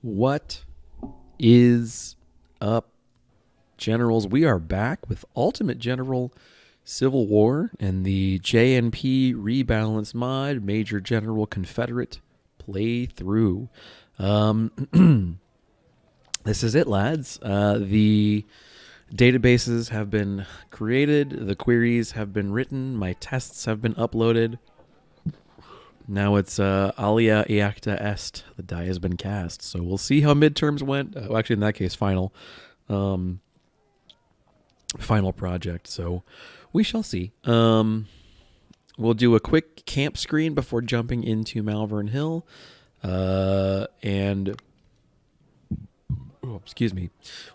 What is up, Generals? We are back with Ultimate General Civil War and the JNP Rebalance Mod Major General Confederate playthrough. This is it, lads. The databases have been created, the queries have been written, my tests have been uploaded. Now it's alia iacta est. The die has been cast. So we'll see how midterms went. Well, actually, in that case, final project. So we shall see. We'll do a quick camp screen before jumping into Malvern Hill. Excuse me.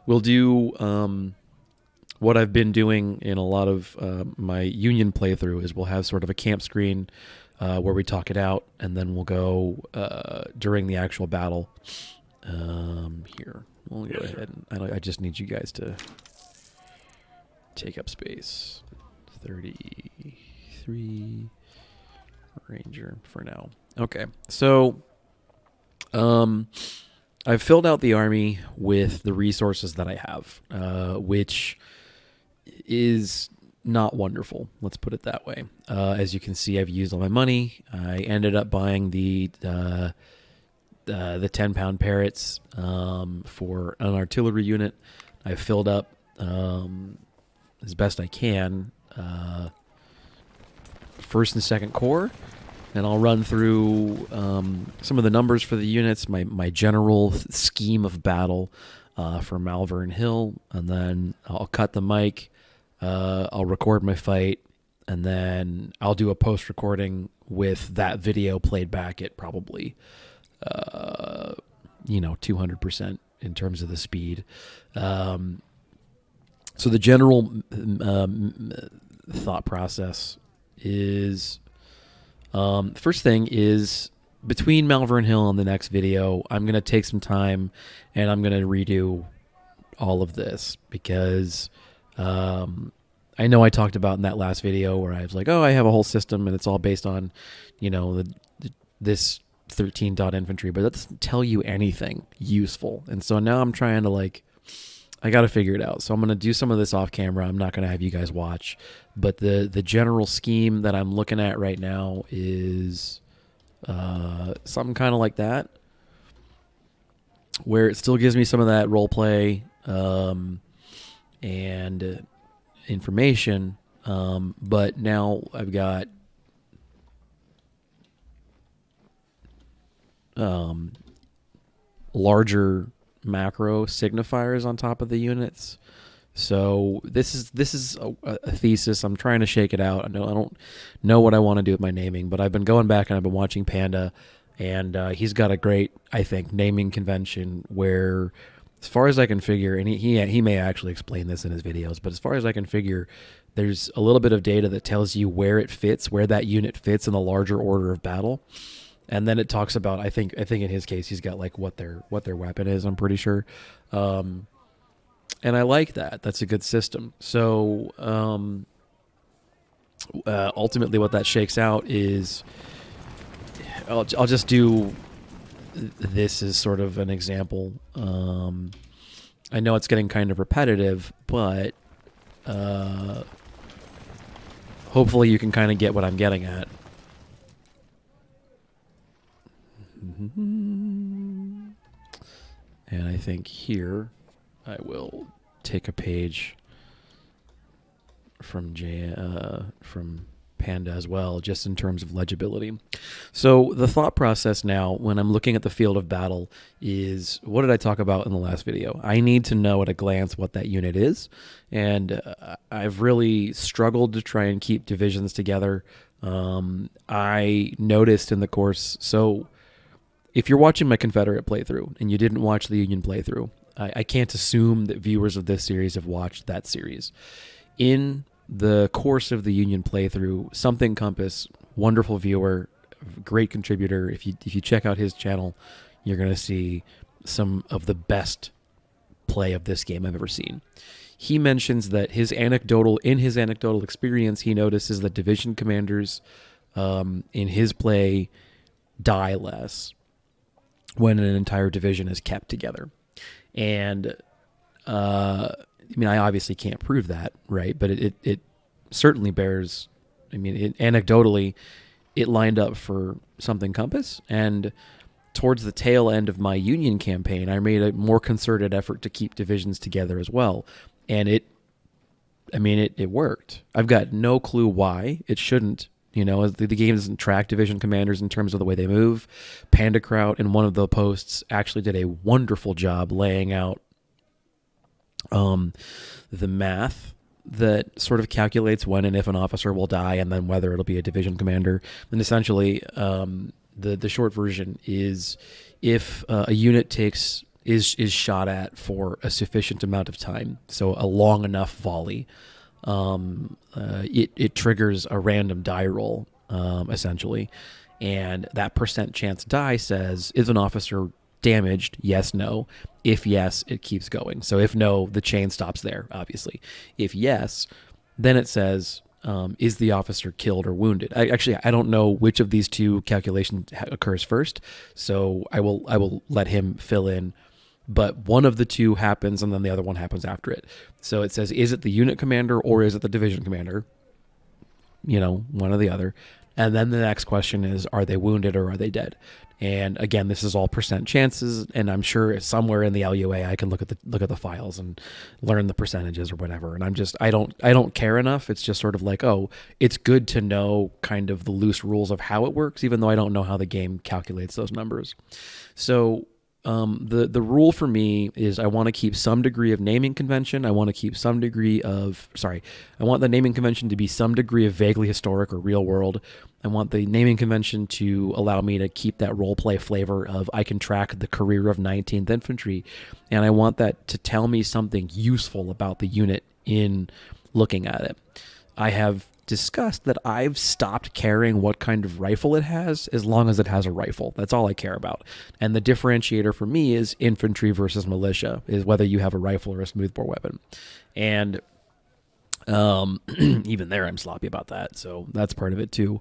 We'll do what I've been doing in a lot of my Union playthrough is we'll have sort of a camp screen where we talk it out, and then we'll go during the actual battle. Here, we'll go ahead. I just need you guys to take up space. 33 Ranger for now. Okay, so I've filled out the army with the resources that I have, which is not wonderful. Let's put it that way. As you can see, I've used all my money. I ended up buying the 10-pound parrots for an artillery unit. I've filled up as best I can first and second corps, and I'll run through some of the numbers for the units, my general scheme of battle for Malvern Hill, and then I'll cut the mic. I'll record my fight, and then I'll do a post-recording with that video played back at probably, 200% in terms of the speed. So the general thought process is, first thing is, between Malvern Hill and the next video, I'm going to take some time, and I'm going to redo all of this, because I know I talked about in that last video where I was like, oh, I have a whole system and it's all based on, this 13 dot infantry, but that doesn't tell you anything useful. And so now I'm trying to I got to figure it out. So I'm going to do some of this off camera. I'm not going to have you guys watch, but the general scheme that I'm looking at right now is something kind of like that, where it still gives me some of that role play and information, but now I've got larger macro signifiers on top of the units. So this is a thesis. I'm trying to shake it out. I don't know what I want to do with my naming, but I've been going back and I've been watching Panda, and he's got a great, I think, naming convention where, as far as I can figure, and he may actually explain this in his videos, but as far as I can figure, there's a little bit of data that tells you where it fits, where that unit fits in the larger order of battle. And then it talks about, I think in his case, he's got what their weapon is, I'm pretty sure. And I like that. That's a good system. So ultimately what that shakes out is, I'll just do this as sort of an example. I know it's getting kind of repetitive, but hopefully you can kind of get what I'm getting at. And I think here I will take a page from Panda as well, just in terms of legibility. So the thought process now, when I'm looking at the field of battle, is, what did I talk about in the last video? I need to know at a glance what that unit is, and I've really struggled to try and keep divisions together. I noticed in the course, so if you're watching my Confederate playthrough and you didn't watch the Union playthrough, I can't assume that viewers of this series have watched that series. In the course of the Union playthrough, Something Compass, wonderful viewer, great contributor. If you check out his channel, you're going to see some of the best play of this game I've ever seen. He mentions that in his anecdotal experience, he notices that division commanders in his play die less, when an entire division is kept together. And I mean, I obviously can't prove that, right? But it certainly bears. I mean, anecdotally, it lined up for something compass. And towards the tail end of my Union campaign, I made a more concerted effort to keep divisions together as well. And it worked. I've got no clue why it shouldn't. The game doesn't track division commanders in terms of the way they move. Panda Kraut in one of the posts actually did a wonderful job laying out the math that sort of calculates when and if an officer will die, and then whether it'll be a division commander. And essentially, the short version is if a unit is shot at for a sufficient amount of time, so a long enough volley, it triggers a random die roll, essentially, and that percent chance die says, is an officer damaged? Yes, no. If yes, it keeps going. So if no, the chain stops there, obviously. If yes, then it says, is the officer killed or wounded? I don't know which of these two calculations occurs first, so I will let him fill in. But one of the two happens, and then the other one happens after it. So it says, is it the unit commander or is it the division commander? One or the other. And then the next question is, are they wounded or are they dead? And again, this is all percent chances, and I'm sure somewhere in the LUA I can look at the files and learn the percentages or whatever. And I don't care enough. It's just sort of like, oh, it's good to know kind of the loose rules of how it works, even though I don't know how the game calculates those numbers. So the rule for me is I want to keep some degree of naming convention. I want the naming convention to be some degree of vaguely historic or real world. I want the naming convention to allow me to keep that role play flavor of I can track the career of 19th Infantry, and I want that to tell me something useful about the unit in looking at it. I have discussed that I've stopped caring what kind of rifle it has as long as it has a rifle. That's all I care about. And the differentiator for me is infantry versus militia, is whether you have a rifle or a smoothbore weapon. And even there I'm sloppy about that, so that's part of it too.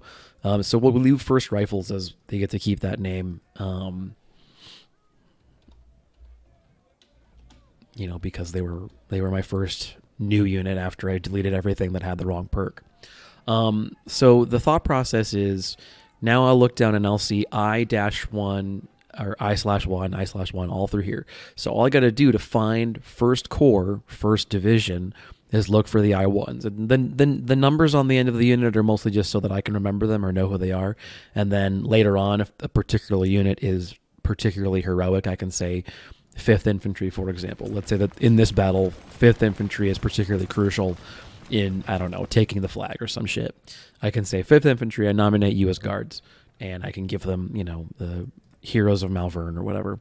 So we'll leave first rifles as they get to keep that name, because they were my first new unit after I deleted everything that had the wrong perk. So the thought process is, now I'll look down and I'll see I-1 or I/1 all through here. So all I got to do to find first corps, first division, is look for the I1s. And then the numbers on the end of the unit are mostly just so that I can remember them or know who they are. And then later on, if a particular unit is particularly heroic, I can say 5th Infantry, for example. Let's say that in this battle, 5th Infantry is particularly crucial in, I don't know, taking the flag or some shit. I can say 5th Infantry, I nominate you as guards, and I can give them, the Heroes of Malvern or whatever.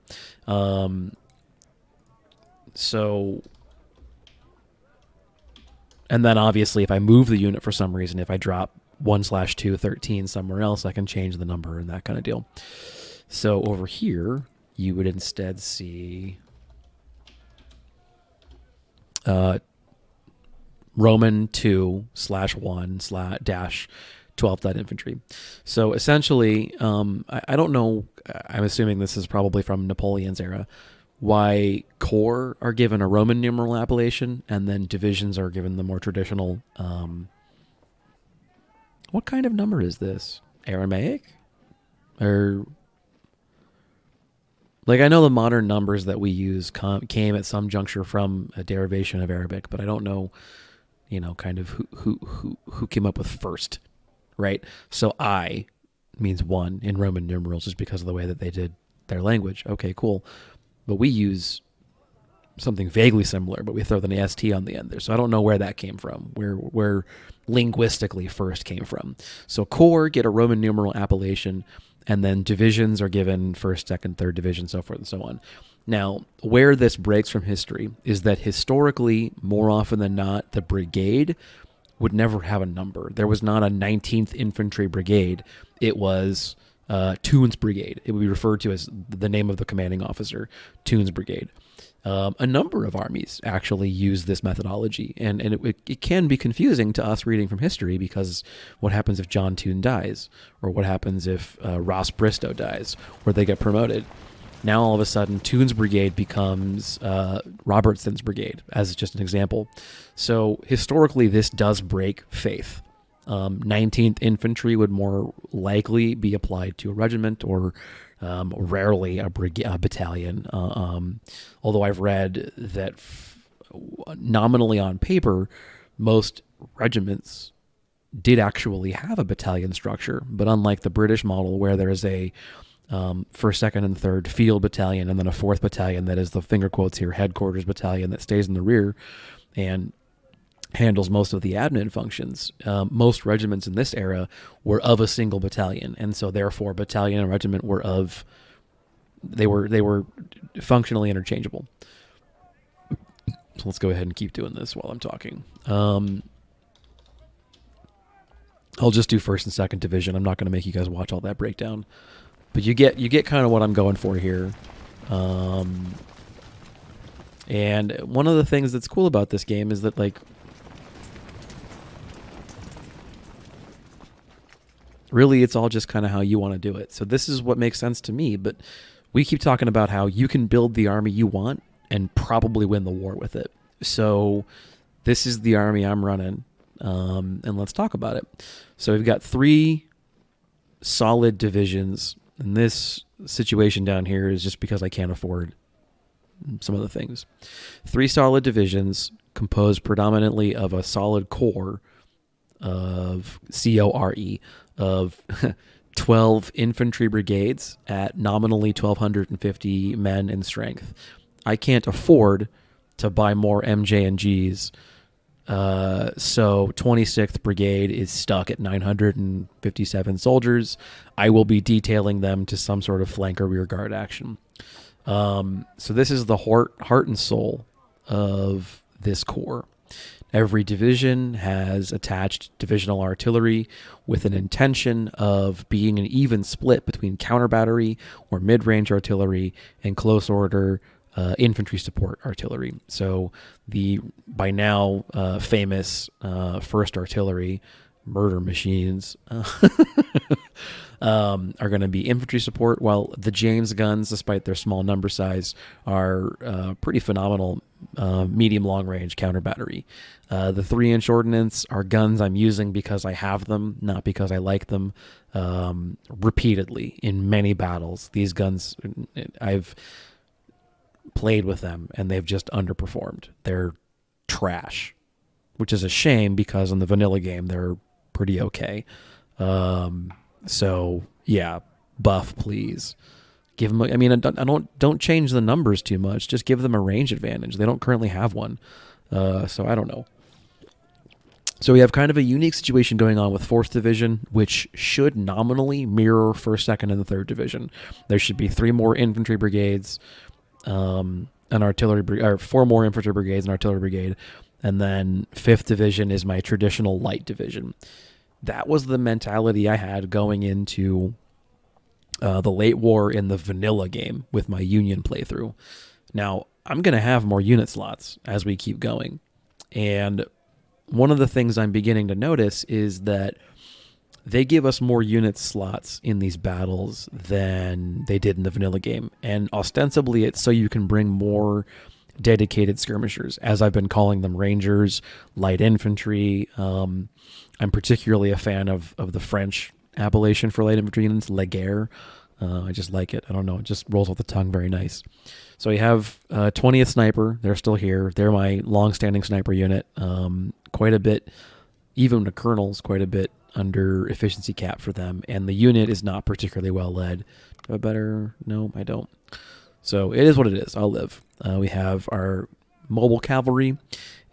And then obviously if I move the unit for some reason, if I drop 1/213 somewhere else, I can change the number and that kind of deal. So over here, you would instead see Roman 2/1/-12th Infantry. So essentially, I don't know, I'm assuming this is probably from Napoleon's era, why corps are given a Roman numeral appellation and then divisions are given the more traditional, what kind of number is this? Aramaic? Or, like, I know the modern numbers that we use came at some juncture from a derivation of Arabic, but I don't know, kind of who came up with first, right? So I means 1 in Roman numerals just because of the way that they did their language. Okay, cool. But we use something vaguely similar, but we throw the ST on the end there. So I don't know where that came from, where linguistically first came from. So corps get a Roman numeral appellation, and then divisions are given 1st, 2nd, 3rd division, so forth and so on. Now, where this breaks from history is that historically, more often than not, the brigade would never have a number. There was not a 19th Infantry Brigade. It was Toon's Brigade. It would be referred to as the name of the commanding officer, Toon's Brigade. A number of armies actually use this methodology, and it can be confusing to us reading from history, because what happens if John Toon dies, or what happens if Ross Bristow dies, or they get promoted? Now all of a sudden, Toon's brigade becomes Robertson's brigade, as just an example. So historically, this does break faith. 19th Infantry would more likely be applied to a regiment, or rarely a battalion. Although I've read that nominally on paper, most regiments did actually have a battalion structure, but unlike the British model where there is a first, second, and third field battalion, and then a fourth battalion that is the finger quotes here headquarters battalion that stays in the rear and handles most of the admin functions. Most regiments in this era were of a single battalion, and so therefore battalion and regiment were they were functionally interchangeable. So let's go ahead and keep doing this while I'm talking. I'll just do first and second division. I'm not going to make you guys watch all that breakdown, but you get kind of what I'm going for here. And one of the things that's cool about this game is that, like, really it's all just kind of how you want to do it. So this is what makes sense to me, but we keep talking about how you can build the army you want and probably win the war with it. So this is the army I'm running, and let's talk about it. So we've got 3 solid divisions, and this situation down here is just because I can't afford some of the things. 3 solid divisions composed predominantly of a solid core of CORE of 12 infantry brigades at nominally 1,250 men in strength. I can't afford to buy more MJ&Gs, so 26th Brigade is stuck at 957 soldiers. I will be detailing them to some sort of flank or rear guard action. So this is the heart and soul of this corps. Every division has attached divisional artillery with an intention of being an even split between counter battery or mid-range artillery and close order infantry support artillery. So the by now famous 1st Artillery murder machines are going to be infantry support, while the James guns, despite their small number size, are pretty phenomenal medium long range counter battery. The 3-inch ordnance are guns I'm using because I have them, not because I like them. Repeatedly in many battles, these guns, I've played with them and they've just underperformed. They're trash, which is a shame because in the vanilla game they're pretty okay. So yeah, buff please. Give them. I mean, don't change the numbers too much. Just give them a range advantage. They don't currently have one, so I don't know. So we have kind of a unique situation going on with 4th Division, which should nominally mirror 1st, 2nd, and the 3rd Division. There should be 3 more infantry brigades, an artillery or 4 more infantry brigades, an artillery brigade, and then 5th Division is my traditional light division. That was the mentality I had going into the late war in the vanilla game with my Union playthrough. Now, I'm going to have more unit slots as we keep going. And one of the things I'm beginning to notice is that they give us more unit slots in these battles than they did in the vanilla game. And ostensibly, it's so you can bring more dedicated skirmishers, as I've been calling them, rangers, light infantry. I'm particularly a fan of the French appellation for light infantry units, Leguer. I just like it. I don't know. It just rolls off the tongue very nice. So we have 20th Sniper. They're still here. They're my long-standing sniper unit. Quite a bit, even the colonels, quite a bit under efficiency cap for them. And the unit is not particularly well led. Do I better? No, I don't. So it is what it is. I'll live. We have our mobile cavalry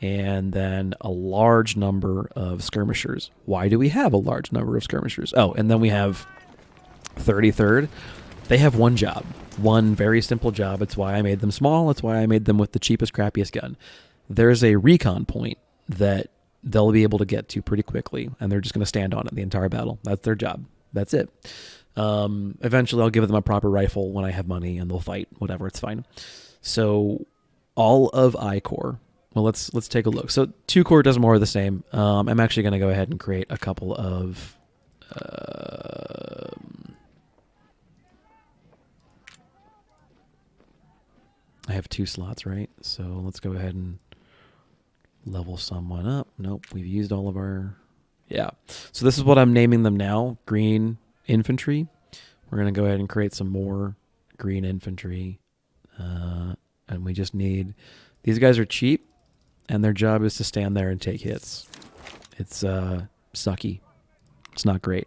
and then a large number of skirmishers. Why do we have a large number of skirmishers? Oh, and then we have 33rd. They have one job, one very simple job. It's why I made them small. It's why I made them with the cheapest, crappiest gun. There's a recon point that they'll be able to get to pretty quickly, and they're just going to stand on it the entire battle. That's their job. That's it. Eventually, I'll give them a proper rifle when I have money, and they'll fight. Whatever, it's fine. So all of I Corps. Well, let's take a look. So 2 Corps does more of the same. I'm actually going to go ahead and create a couple of I have 2 slots, right? So let's go ahead and level someone up. Nope, we've used all of our... Yeah. So this is what I'm naming them now. Green infantry. We're going to go ahead and create some more green infantry. And we just need... These guys are cheap, and their job is to stand there and take hits. It's sucky. It's not great.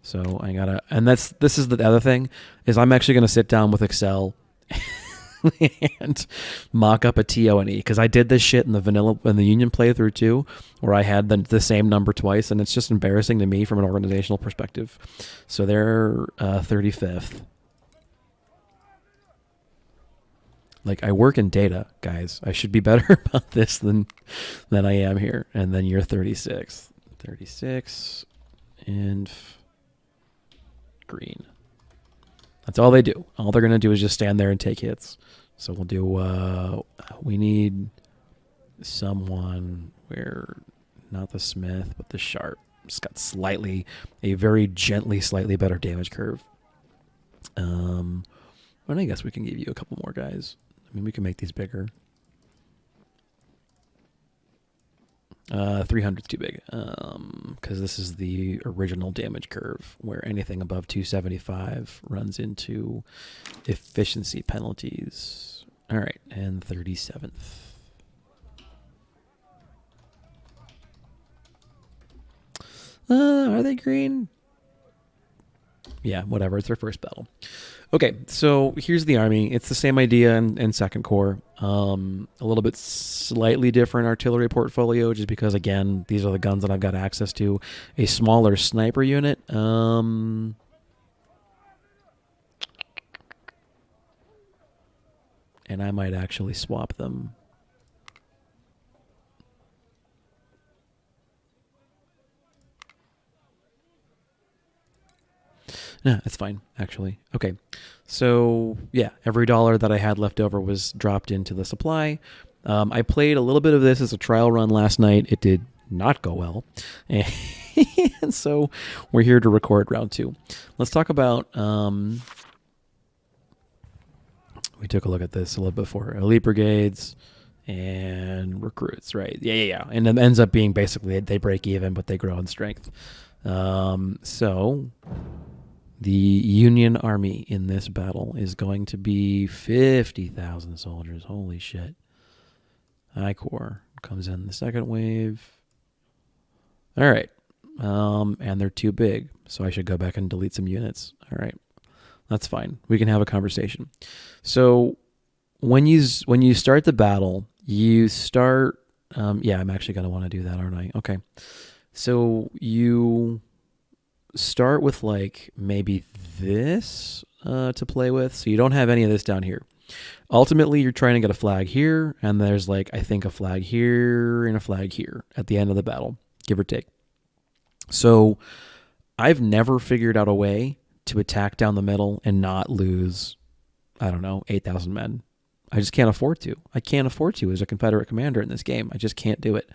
So I gotta... And this is the other thing, is I'm actually going to sit down with Excel and mock up a TONE, because I did this shit in the Union playthrough too, where I had the same number twice, and it's just embarrassing to me from an organizational perspective. So they're 35th. Like, I work in data, guys. I should be better about this than I am here. And then you're 36th. 36 and green. That's all they do. All they're going to do is just stand there and take hits. So we'll do, we need someone where, not the Smith, but the Sharp. It's got a very gently, slightly better damage curve. But I guess we can give you a couple more guys. I mean, we can make these bigger. 300 is too big, because this is the original damage curve, where anything above 275 runs into efficiency penalties. All right, and 37th. Are they green? Yeah, whatever. It's their first battle. Okay, so here's the army. It's the same idea in Second Corps. A little bit slightly different artillery portfolio, just because, again, these are the guns that I've got access to. A smaller sniper unit. And I might actually swap them. No, it's fine, actually. Okay, so yeah, every dollar that I had left over was dropped into the supply. I played a little bit of this as a trial run last night. It did not go well. And so we're here to record round 2. Let's talk about... we took a look at this a little before. Elite brigades and recruits, right? Yeah. And it ends up being basically they break even, but they grow in strength. So... The Union Army in this battle is going to be 50,000 soldiers. Holy shit. I Corps comes in the second wave. All right. And they're too big, so I should go back and delete some units. All right. That's fine. We can have a conversation. So when you start the battle, you start... yeah, I'm actually going to want to do that, aren't I? Okay. So you... start with like maybe this to play with. So you don't have any of this down here. Ultimately, you're trying to get a flag here, and there's like, I think, a flag here and a flag here at the end of the battle, give or take. So I've never figured out a way to attack down the middle and not lose, I don't know, 8,000 men. I just can't afford to. I can't afford to as a Confederate commander in this game. I just can't do it.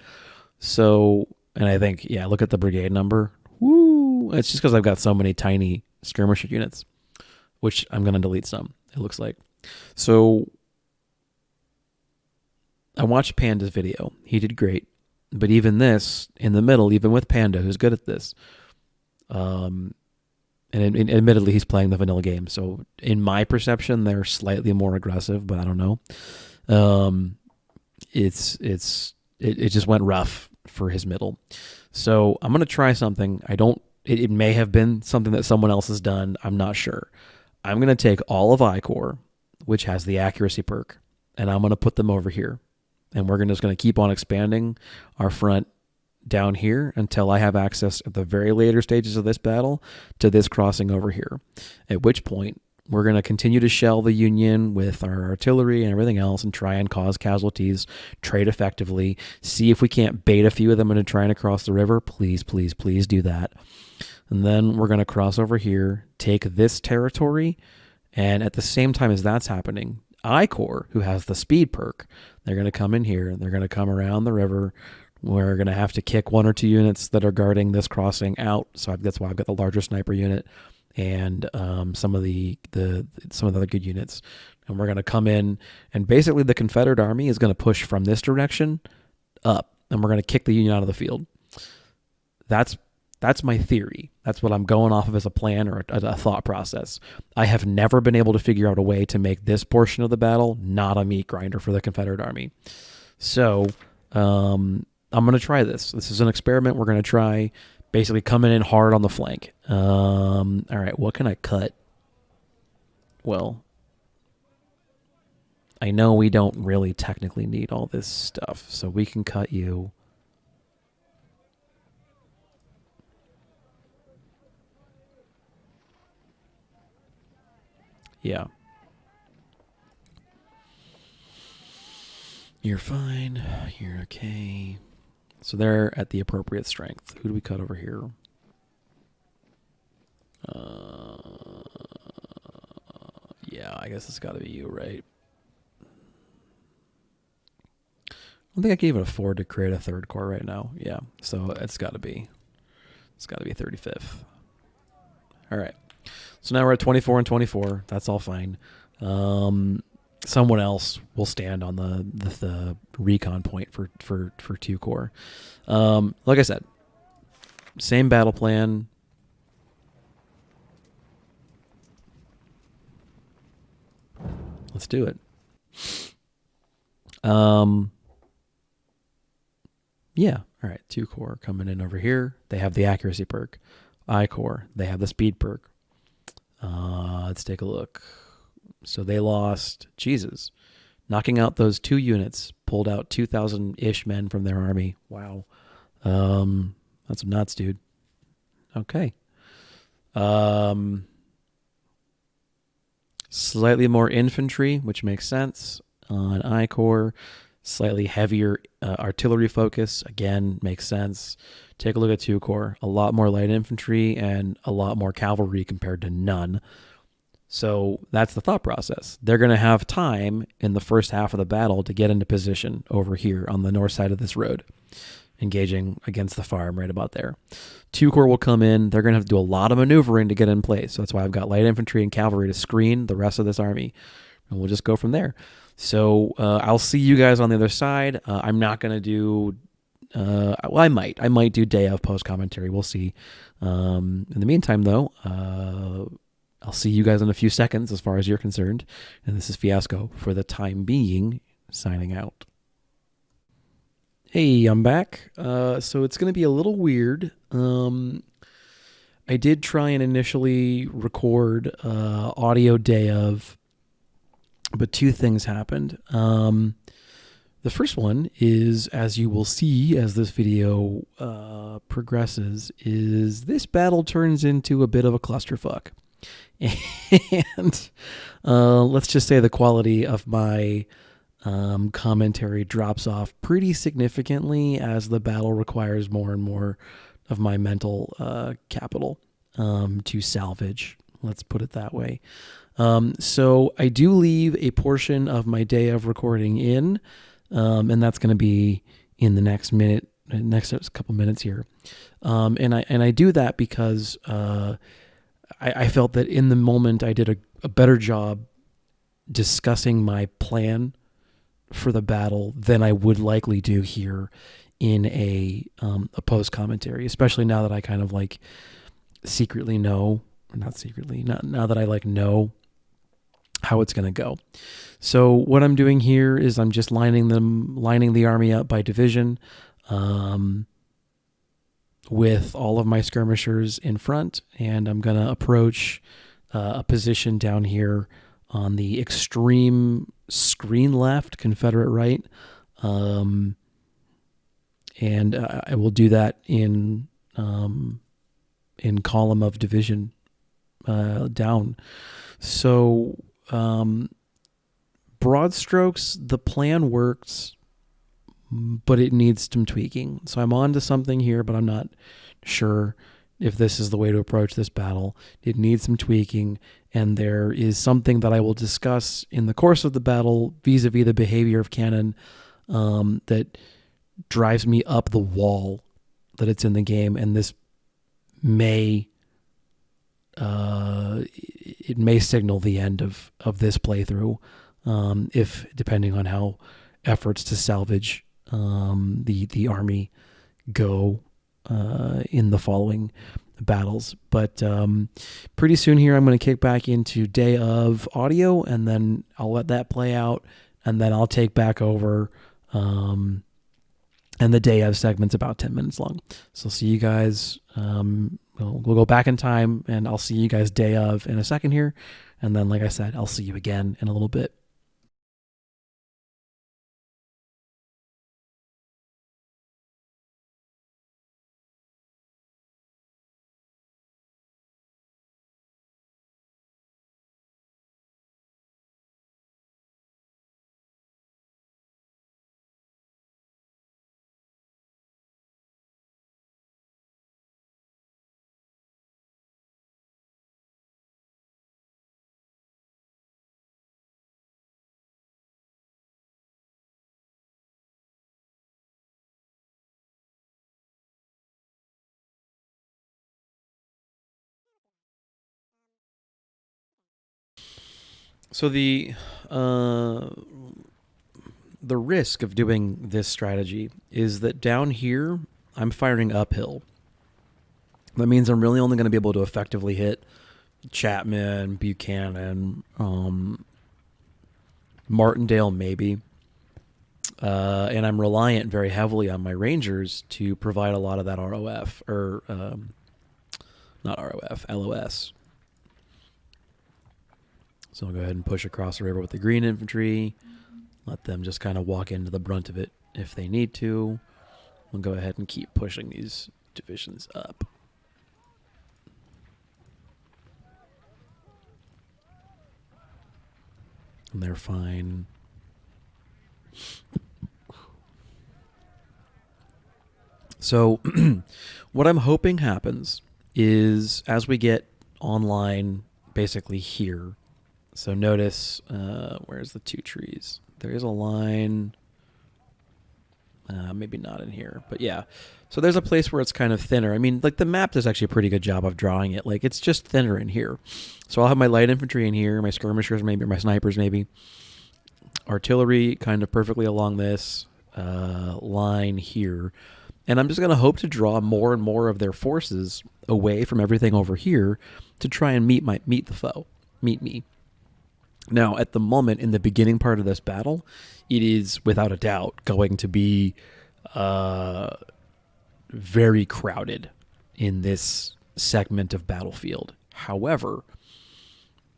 So, and I think, yeah, look at the brigade number. Woo! It's just because I've got so many tiny skirmisher units, which I'm going to delete some, it looks like. So I watched Panda's video. He did great. But even this, in the middle, even with Panda, who's good at this, and admittedly, he's playing the vanilla game. So in my perception, they're slightly more aggressive, but I don't know. It just went rough for his middle. So I'm going to try something. It may have been something that someone else has done. I'm not sure. I'm going to take all of I Corps, which has the accuracy perk, and I'm going to put them over here. And we're just going to keep on expanding our front down here until I have access at the very later stages of this battle to this crossing over here. At which point, we're going to continue to shell the Union with our artillery and everything else and try and cause casualties, trade effectively, see if we can't bait a few of them into trying to cross the river. Please, please, please do that. And then we're going to cross over here, take this territory, and at the same time as that's happening, I Corps, who has the speed perk, they're going to come in here, they're going to come around the river. We're going to have to kick 1 or 2 units that are guarding this crossing out, so that's why I've got the larger sniper unit. and some of the other good units. And we're going to come in, and basically the Confederate army is going to push from this direction up, and we're going to kick the Union out of the field. That's my theory. That's what I'm going off of as a plan or a thought process. I have never been able to figure out a way to make this portion of the battle not a meat grinder for the Confederate army. So I'm going to try this. This is an experiment. We're going to try basically coming in hard on the flank. All right, what can I cut? Well, I know we don't really technically need all this stuff, so we can cut you. Yeah. You're fine. You're okay. So they're at the appropriate strength. Who do we cut over here? Yeah, I guess it's got to be you, right? I don't think I can even afford to create a third corps right now. Yeah, so it's got to be 35th. All right. So now we're at 24 and 24. That's all fine. Someone else will stand on the recon point for 2 corps. Like I said, same battle plan. Let's do it. Yeah. All right. 2 corps coming in over here. They have the accuracy perk. I corps. They have the speed perk. Let's take a look. So they lost, Jesus, knocking out those 2 units, pulled out 2,000-ish men from their army. Wow. That's nuts, dude. Okay. Slightly more infantry, which makes sense. On I corps, slightly heavier artillery focus, again, makes sense. Take a look at 2 corps. A lot more light infantry and a lot more cavalry compared to none. So that's the thought process. They're going to have time in the first half of the battle to get into position over here on the north side of this road, engaging against the farm right about there. 2 corps will come in. They're going to have to do a lot of maneuvering to get in place. So that's why I've got light infantry and cavalry to screen the rest of this army. And we'll just go from there. So I'll see you guys on the other side. I'm not going to do... well, I might do day of post commentary. We'll see. In the meantime, though, I'll see you guys in a few seconds as far as you're concerned. And this is Fiasco for the time being, signing out. Hey, I'm back. So it's going to be a little weird. I did try and initially record audio day of, but 2 things happened. The first one is, as you will see as this video progresses, is this battle turns into a bit of a clusterfuck. And let's just say the quality of my commentary drops off pretty significantly as the battle requires more and more of my mental capital to salvage. Let's put it that way. So I do leave a portion of my day of recording in, and that's going to be in the next couple minutes here. And I do that because I felt that in the moment I did a better job discussing my plan for the battle than I would likely do here in a post commentary, especially now that I kind of like secretly know, or not secretly, now that I like know how it's going to go. So what I'm doing here is I'm just lining the army up by division, with all of my skirmishers in front, and I'm going to approach a position down here on the extreme screen left, Confederate right, and I will do that in column of division down. So broad strokes, the plan works, but it needs some tweaking. So I'm on to something here, but I'm not sure if this is the way to approach this battle. It needs some tweaking, and there is something that I will discuss in the course of the battle vis-a-vis the behavior of cannon that drives me up the wall that it's in the game, and this may it may signal the end of this playthrough, if depending on how efforts to salvage the army go in the following battles. But pretty soon here, I'm going to kick back into day of audio, and then I'll let that play out, and then I'll take back over. And the day of segment's about 10 minutes long. So see you guys. We'll go back in time, and I'll see you guys day of in a second here. And then, like I said, I'll see you again in a little bit. So the risk of doing this strategy is that down here I'm firing uphill. That means I'm really only going to be able to effectively hit Chapman, Buchanan, Martindale maybe. And I'm reliant very heavily on my Rangers to provide a lot of that ROF, or not ROF, LOS. So I'll go ahead and push across the river with the green infantry. Let them just kind of walk into the brunt of it if they need to. We'll go ahead and keep pushing these divisions up. And they're fine. So what I'm hoping happens is as we get online basically here. So notice, where's the two trees? There is a line, maybe not in here, but yeah. So there's a place where it's kind of thinner. I mean, like the map does actually a pretty good job of drawing it. Like it's just thinner in here. So I'll have my light infantry in here, my skirmishers maybe, or my snipers maybe. Artillery kind of perfectly along this line here. And I'm just going to hope to draw more and more of their forces away from everything over here to try and meet the foe, meet me. Now, at the moment, in the beginning part of this battle, it is without a doubt going to be very crowded in this segment of battlefield. However,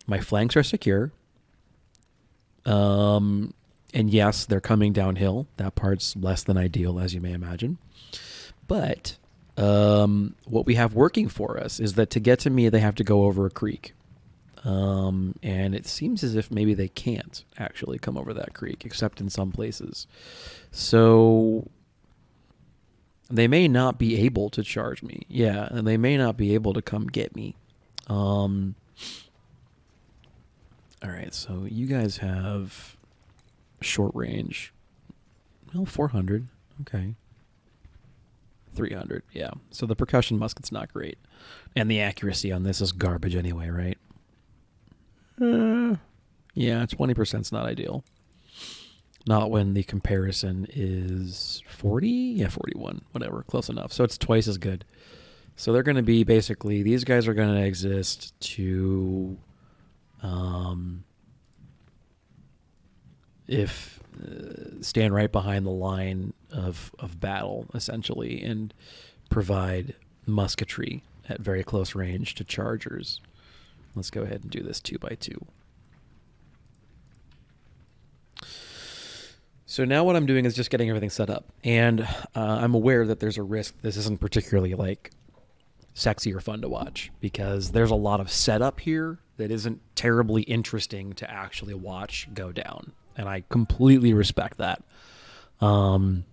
my flanks are secure. And yes, they're coming downhill. That part's less than ideal, as you may imagine. But what we have working for us is that to get to me, they have to go over a creek. And it seems as if maybe they can't actually come over that creek, except in some places. So they may not be able to charge me. Yeah, and they may not be able to come get me. All right, so you guys have short range. Well, 400. Okay. 300, yeah. So the percussion musket's not great. And the accuracy on this is garbage anyway, right? Yeah, 20%'s not ideal. Not when the comparison is 40? Yeah, 41. Whatever, close enough. So it's twice as good. So they're going to be basically, these guys are going to exist to, stand right behind the line of battle, essentially, and provide musketry at very close range to chargers. Let's go ahead and do this 2x2. So now what I'm doing is just getting everything set up. And I'm aware that there's a risk this isn't particularly like sexy or fun to watch, because there's a lot of setup here that isn't terribly interesting to actually watch go down. And I completely respect that. But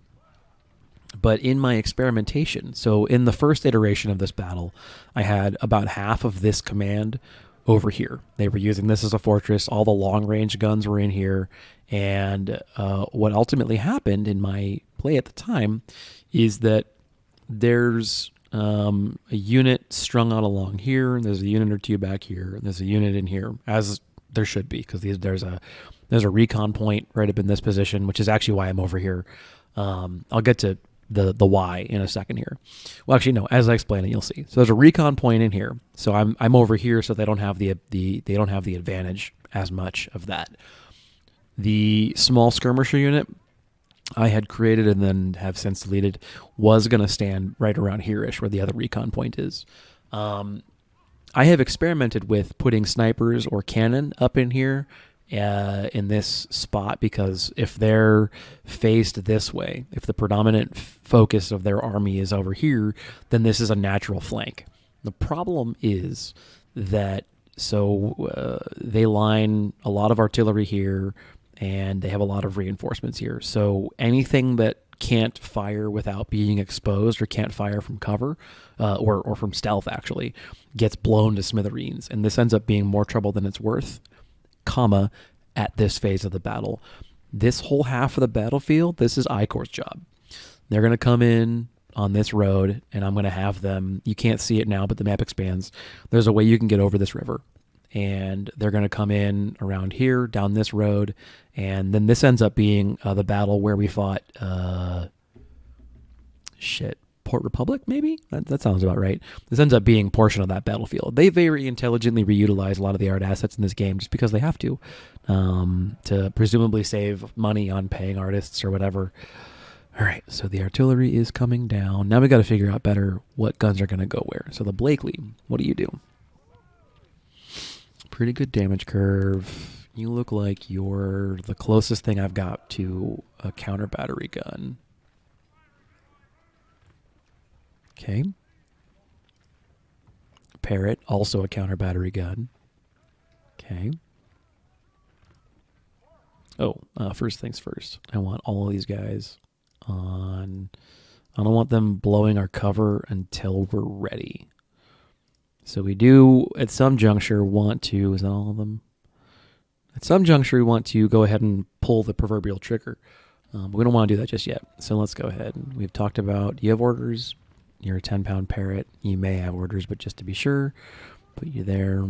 in my experimentation, so in the first iteration of this battle, I had about half of this command over here. They were using this as a fortress. All the long-range guns were in here. And what ultimately happened in my play at the time is that there's a unit strung out along here, and there's a unit or two back here, and there's a unit in here, as there should be, because there's a recon point right up in this position, which is actually why I'm over here. I'll get to the why in a second here. Well, actually, no. As I explain it, you'll see. So there's a recon point in here. So I'm over here, so they don't have the advantage as much of that. The small skirmisher unit I had created and then have since deleted was going to stand right around here-ish where the other recon point is. I have experimented with putting snipers or cannon up in here in this spot, because if they're faced this way, if the predominant focus of their army is over here, then this is a natural flank. The problem is that they line a lot of artillery here, and they have a lot of reinforcements here. So anything that can't fire without being exposed or can't fire from cover or from stealth actually gets blown to smithereens. And this ends up being more trouble than it's worth, at this phase of the battle. This whole half of the battlefield, this is I-Corps' job. They're going to come in on this road, and I'm going to have them, you can't see it now, but the map expands. There's a way you can get over this river. And they're going to come in around here, down this road, and then this ends up being the battle where we fought, Port Republic, maybe? That sounds about right. This ends up being a portion of that battlefield. They very intelligently reutilize a lot of the art assets in this game just because they have to presumably save money on paying artists or whatever. All right, so the artillery is coming down. Now we got to figure out better what guns are going to go where. So the Blakely, what do you do? Pretty good damage curve. You look like you're the closest thing I've got to a counter battery gun. Okay. Parrot, also a counter battery gun. Okay. Oh, first things first. I want all of these guys on. I don't want them blowing our cover until we're ready. So we do, at some juncture, want to, is that all of them? At some juncture, we want to go ahead and pull the proverbial trigger. But we don't want to do that just yet. So let's go ahead. We've talked about, you have orders. You're a 10-pound parrot. You may have orders, but just to be sure, put you there.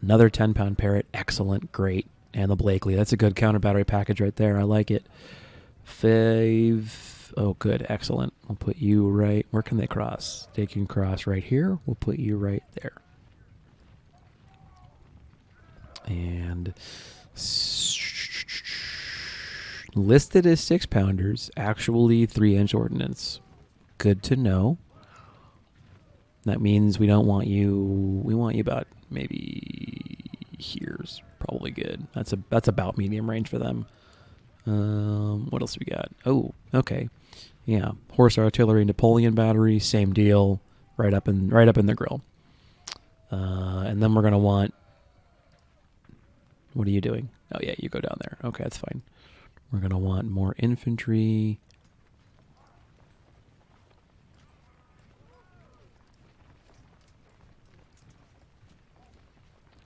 Another 10-pound parrot. Excellent. Great. And the Blakely. That's a good counter battery package right there. I like it. 5. Oh, good. Excellent. We'll put you right. Where can they cross? They can cross right here. We'll put you right there. And listed as 6-pounders, actually 3-inch ordnance. Good to know. That means we don't want you. We want you about maybe here's probably good. That's about medium range for them. What else we got? Oh, okay. Yeah, horse artillery, Napoleon battery, same deal. Right up in the grill. And then we're gonna want. What are you doing? Oh yeah, you go down there. Okay, that's fine. We're gonna want more infantry.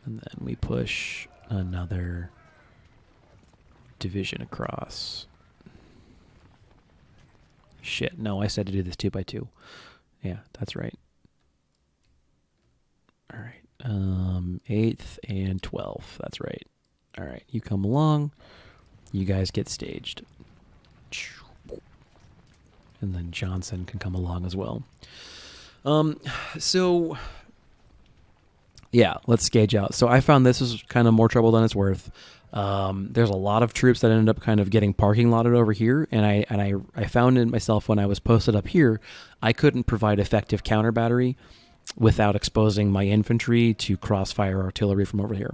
And then we push another division across. Shit, no, I said to do this 2x2. Yeah, that's right. All right. 8th and 12th. That's right. All right, you come along. You guys get staged. And then Johnson can come along as well. So... yeah, let's gauge out. So I found this is kind of more trouble than it's worth. There's a lot of troops that ended up kind of getting parking lotted over here, and I found it myself when I was posted up here, I couldn't provide effective counter battery without exposing my infantry to crossfire artillery from over here.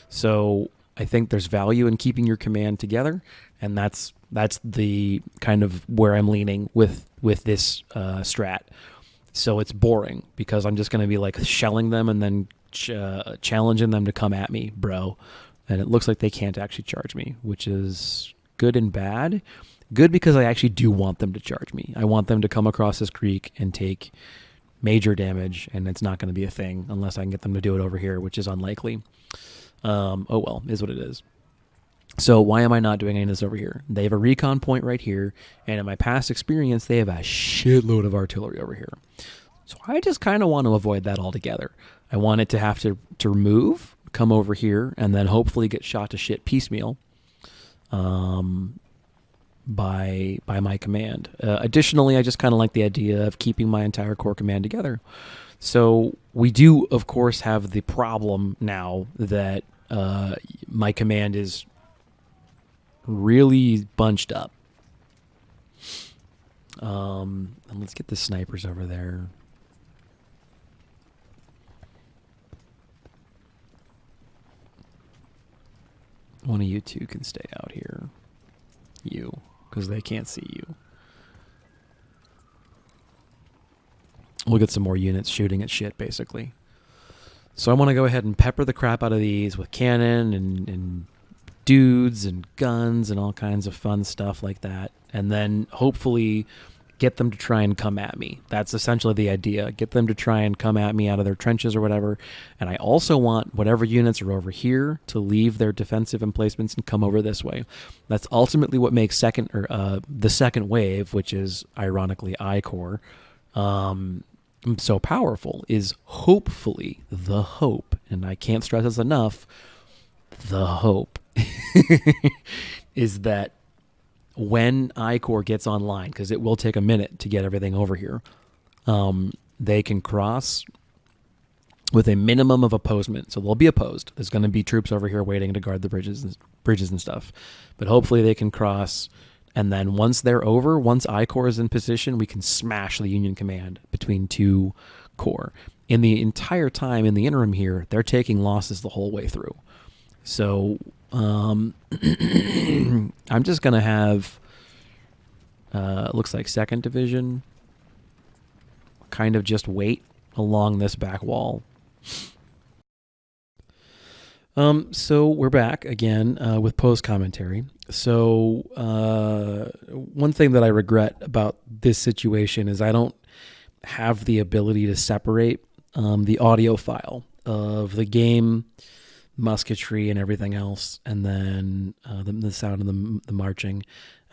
So I think there's value in keeping your command together, and that's the kind of where I'm leaning with this strat. So it's boring because I'm just going to be like shelling them and then challenging them to come at me, bro. And it looks like they can't actually charge me, which is good and bad. Good because I actually do want them to charge me. I want them to come across this creek and take major damage, and it's not going to be a thing unless I can get them to do it over here, which is unlikely. Oh well, is what it is. So why am I not doing any of this over here? They have a recon point right here, and in my past experience, they have a shitload of artillery over here. So I just kind of want to avoid that altogether. I want it to have to move, come over here, and then hopefully get shot to shit piecemeal by my command. Additionally, I just kind of like the idea of keeping my entire core command together. So we do, of course, have the problem now that my command is really bunched up. And let's get the snipers over there. One of you two can stay out here. You, because they can't see you. We'll get some more units shooting at shit, basically. So I want to go ahead and pepper the crap out of these with cannon and dudes and guns and all kinds of fun stuff like that. And then hopefully get them to try and come at me. That's essentially the idea. Get them to try and come at me out of their trenches or whatever. And I also want whatever units are over here to leave their defensive emplacements and come over this way. That's ultimately what makes the second wave, which is ironically I-Core, so powerful, is hopefully the hope. And I can't stress this enough. The hope is that when I-Core gets online, because it will take a minute to get everything over here, they can cross with a minimum of opposement. So they'll be opposed. There's going to be troops over here waiting to guard the bridges and stuff. But hopefully they can cross. And then once they're over, once I-Core is in position, we can smash the Union command between two core. In the entire time, in the interim here, they're taking losses the whole way through. So I'm just going to have, looks like 2nd Division, kind of just wait along this back wall. So we're back again with post commentary. So one thing that I regret about this situation is I don't have the ability to separate the audio file of the game, musketry, and everything else, and then the sound of the marching,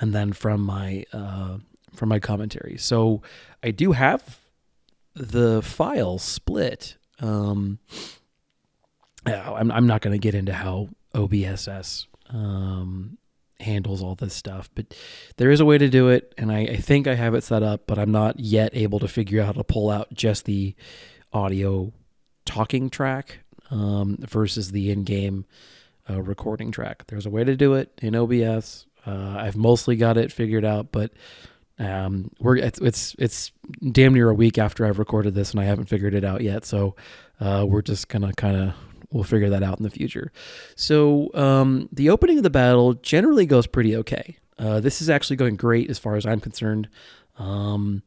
and then from my commentary. So I do have the file split. I'm not going to get into how OBSS handles all this stuff, but there is a way to do it, and I think I have it set up, but I'm not yet able to figure out how to pull out just the audio talking track versus the in-game recording track. There's a way to do it in OBS. I've mostly got it figured out, but it's damn near a week after I've recorded this, and I haven't figured it out yet. So we're just gonna we'll figure that out in the future. So the opening of the battle generally goes pretty okay. This is actually going great as far as I'm concerned. I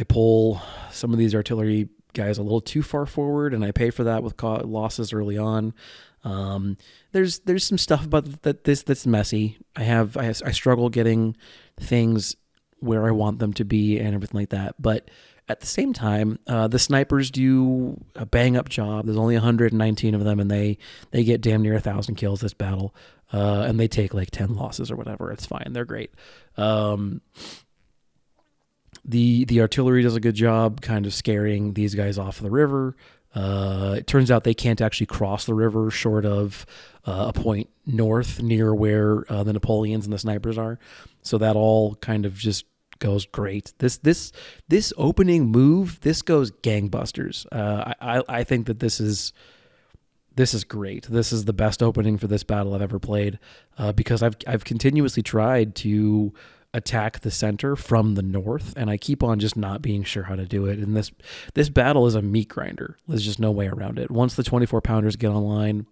pull some of these artillery guys a little too far forward, and I pay for that with losses early on. There's some stuff about that's messy. I struggle getting things where I want them to be and everything like that. But at the same time, the snipers do a bang up job. There's only 119 of them, and they get damn near 1,000 kills this battle, and they take like 10 losses or whatever. It's fine. They're great. The artillery does a good job kind of scaring these guys off the river. It turns out they can't actually cross the river short of a point north near where the Napoleons and the snipers are. So that all kind of just goes great. This opening move, this goes gangbusters. I think that this is great. This is the best opening for this battle I've ever played, because I've continuously tried to attack the center from the north, and I keep on just not being sure how to do it. And this battle is a meat grinder. There's just no way around it. Once the 24 pounders get online,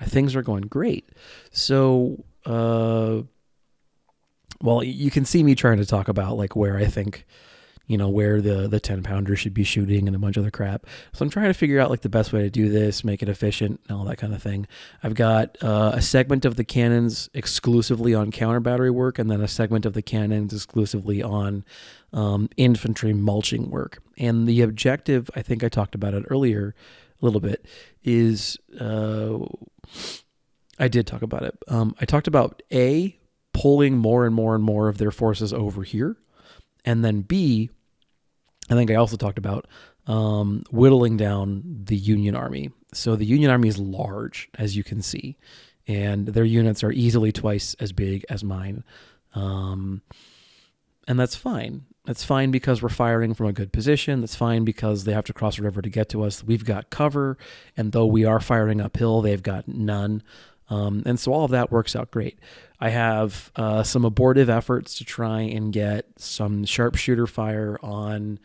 things are going great. So, well, you can see me trying to talk about like where I think, where the 10 pounder should be shooting and a bunch of other crap. So I'm trying to figure out like the best way to do this, make it efficient and all that kind of thing. I've got a segment of the cannons exclusively on counter battery work, and then a segment of the cannons exclusively on infantry mulching work. And the objective, I think I talked about it earlier a little bit, is I did talk about it. I talked about pulling more and more and more of their forces over here, and then B, I think I also talked about whittling down the Union Army. So the Union Army is large, as you can see, and their units are easily twice as big as mine. And that's fine. That's fine because we're firing from a good position. That's fine because they have to cross a river to get to us. We've got cover, and though we are firing uphill, they've got none. And so all of that works out great. I have some abortive efforts to try and get some sharpshooter fire on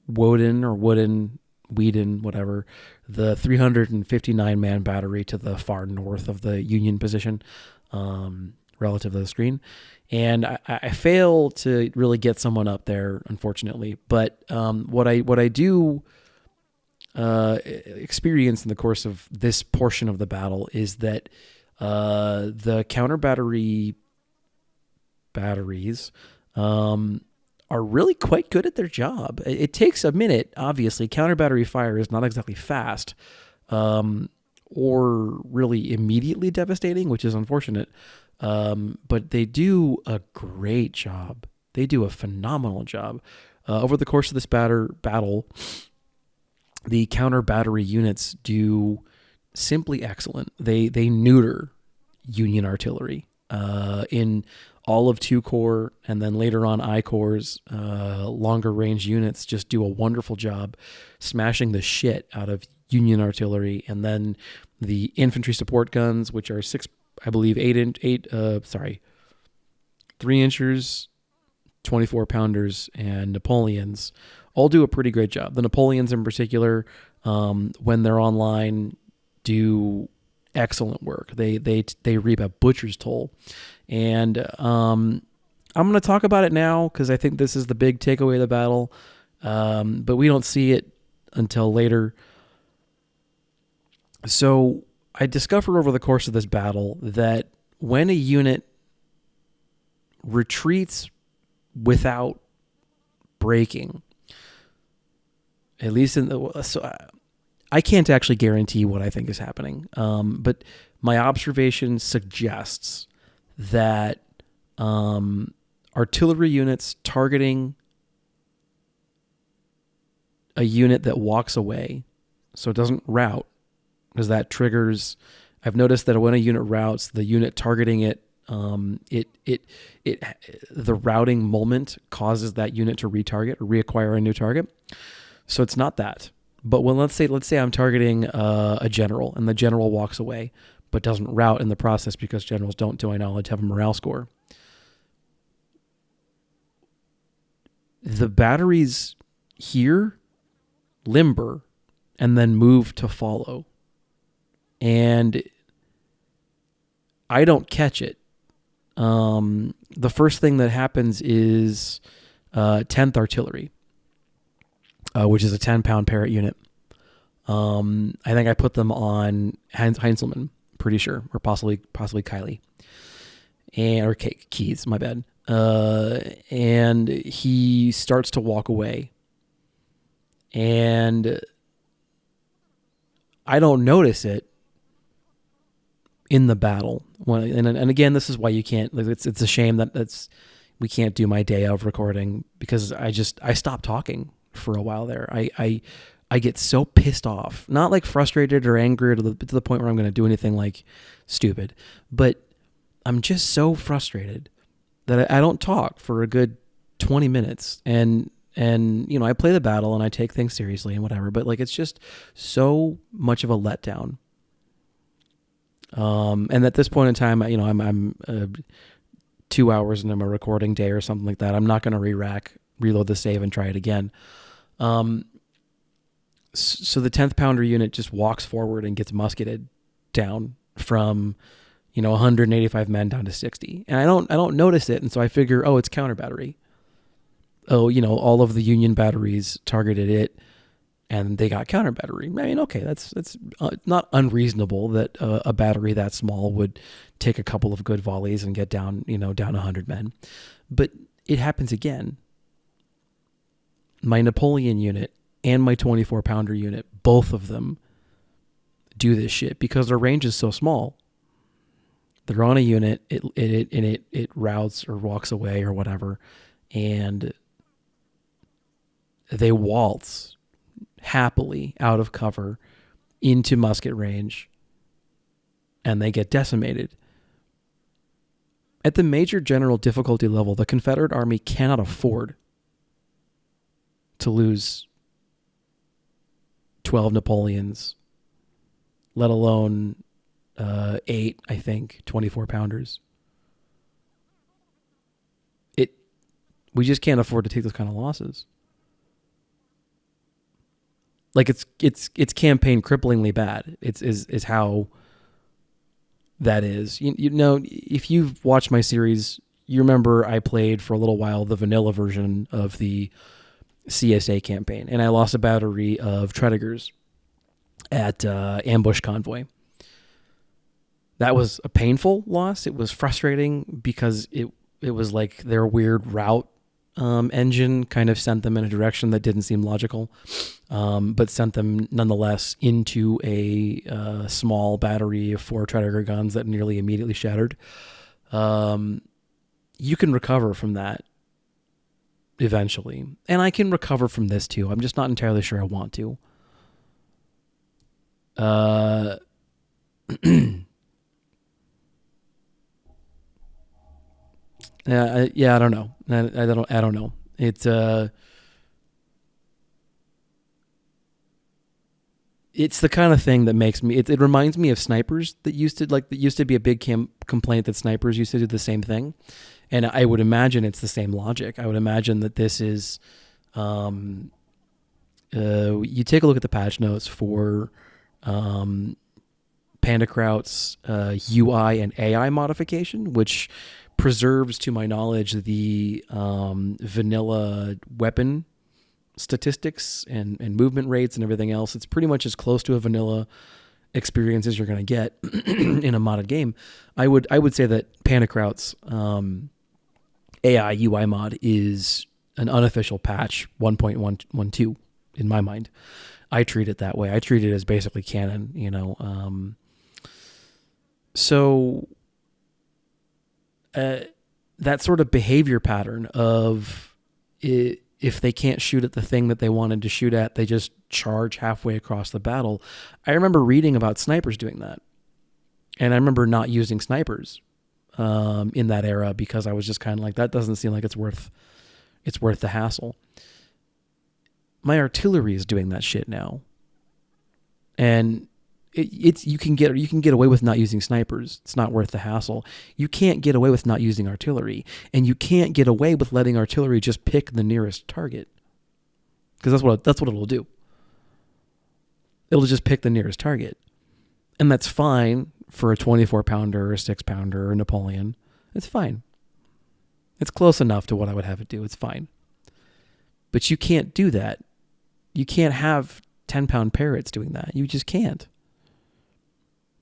Whedon, whatever, the 359-man battery to the far north of the Union position, relative to the screen. And I fail to really get someone up there, unfortunately. But what I do experience in the course of this portion of the battle is that the counter batteries are really quite good at their job. It takes a minute, obviously. Counter battery fire is not exactly fast or really immediately devastating, which is unfortunate. But they do a great job. They do a phenomenal job. Over the course of this battle, the counter battery units do simply excellent. They neuter Union artillery in all of 2 Corps, and then later on I Corps' longer range units just do a wonderful job smashing the shit out of Union artillery. And then the infantry support guns, which are 3 inchers, 24 pounders, and Napoleons, all do a pretty great job. The Napoleons in particular, when they're online, do excellent work. They reap a butcher's toll. And I'm going to talk about it now because I think this is the big takeaway of the battle, but we don't see it until later. So I discover over the course of this battle that when a unit retreats without breaking, at least I can't actually guarantee what I think is happening, but my observation suggests that artillery units targeting a unit that walks away, so it doesn't rout, because that triggers. I've noticed that when a unit routs, the unit targeting it, the routing moment causes that unit to retarget or reacquire a new target. So it's not that. But when let's say I'm targeting a general, and the general walks away, but doesn't rout in the process because generals don't, to my knowledge, have a morale score. The batteries here limber and then move to follow. And I don't catch it. The first thing that happens is 10th Artillery, which is a 10-pound Parrott unit. I think I put them on Heinzelman, pretty sure, or possibly Kiley, or Keys, my bad. And he starts to walk away, and I don't notice it in the battle. And again, this is why you can't. It's a shame that we can't do my day of recording, because I stopped talking for a while there. I get so pissed off, not like frustrated or angry to the point where I'm going to do anything like stupid, but I'm just so frustrated that I don't talk for a good 20 minutes. And I play the battle and I take things seriously and whatever, but like, it's just so much of a letdown. And at this point in time, I'm 2 hours into my recording day or something like that. I'm not going to reload the save and try it again. So the 10th pounder unit just walks forward and gets musketed down from, 185 men down to 60. And I don't notice it. And so I figure, it's counter battery. All of the Union batteries targeted it and they got counter battery. I mean, okay, that's not unreasonable that a battery that small would take a couple of good volleys and get down 100 men. But it happens again. My Napoleon unit and my 24-pounder unit, both of them do this shit because their range is so small. They're on a unit, it routes or walks away or whatever, and they waltz happily out of cover into musket range, and they get decimated. At the major general difficulty level, the Confederate Army cannot afford to lose 12 Napoleons, let alone 8, I think, 24-pounders. We just can't afford to take those kind of losses. Like it's campaign cripplingly bad. Is how that is. You know, if you've watched my series, you remember I played for a little while the vanilla version of the CSA campaign, and I lost a battery of Tredigers at Ambush Convoy. That was a painful loss. It was frustrating because it was like their weird route engine kind of sent them in a direction that didn't seem logical, but sent them nonetheless into a small battery of 4 Tredegar guns that nearly immediately shattered. You can recover from that eventually. And I can recover from this too. I'm just not entirely sure I want to. I don't know. I don't know. It's the kind of thing that makes me. It reminds me of snipers that used to be a big complaint that snipers used to do the same thing, and I would imagine it's the same logic. I would imagine that this is. You take a look at the patch notes for Pandakraut's UI and AI modification, which preserves, to my knowledge, the vanilla weapon statistics and movement rates and everything else. It's pretty much as close to a vanilla experience as you're going to get in a modded game. I would say that Pandakraut's AI UI mod is an unofficial patch 1.112 in my mind. I treat it that way. I treat it as basically canon, you know. So that sort of behavior pattern of if they can't shoot at the thing that they wanted to shoot at, they just charge halfway across the battle. I remember reading about snipers doing that. And I remember not using snipers in that era because I was just kind of like, that doesn't seem like it's worth the hassle. My artillery is doing that shit now. And you can get away with not using snipers. It's not worth the hassle. You can't get away with not using artillery, and you can't get away with letting artillery just pick the nearest target, because that's what it'll do. It'll just pick the nearest target, and that's fine for a 24-pounder or a 6-pounder or Napoleon. It's fine. It's close enough to what I would have it do. It's fine. But you can't do that. You can't have 10-pound parrots doing that. You just can't.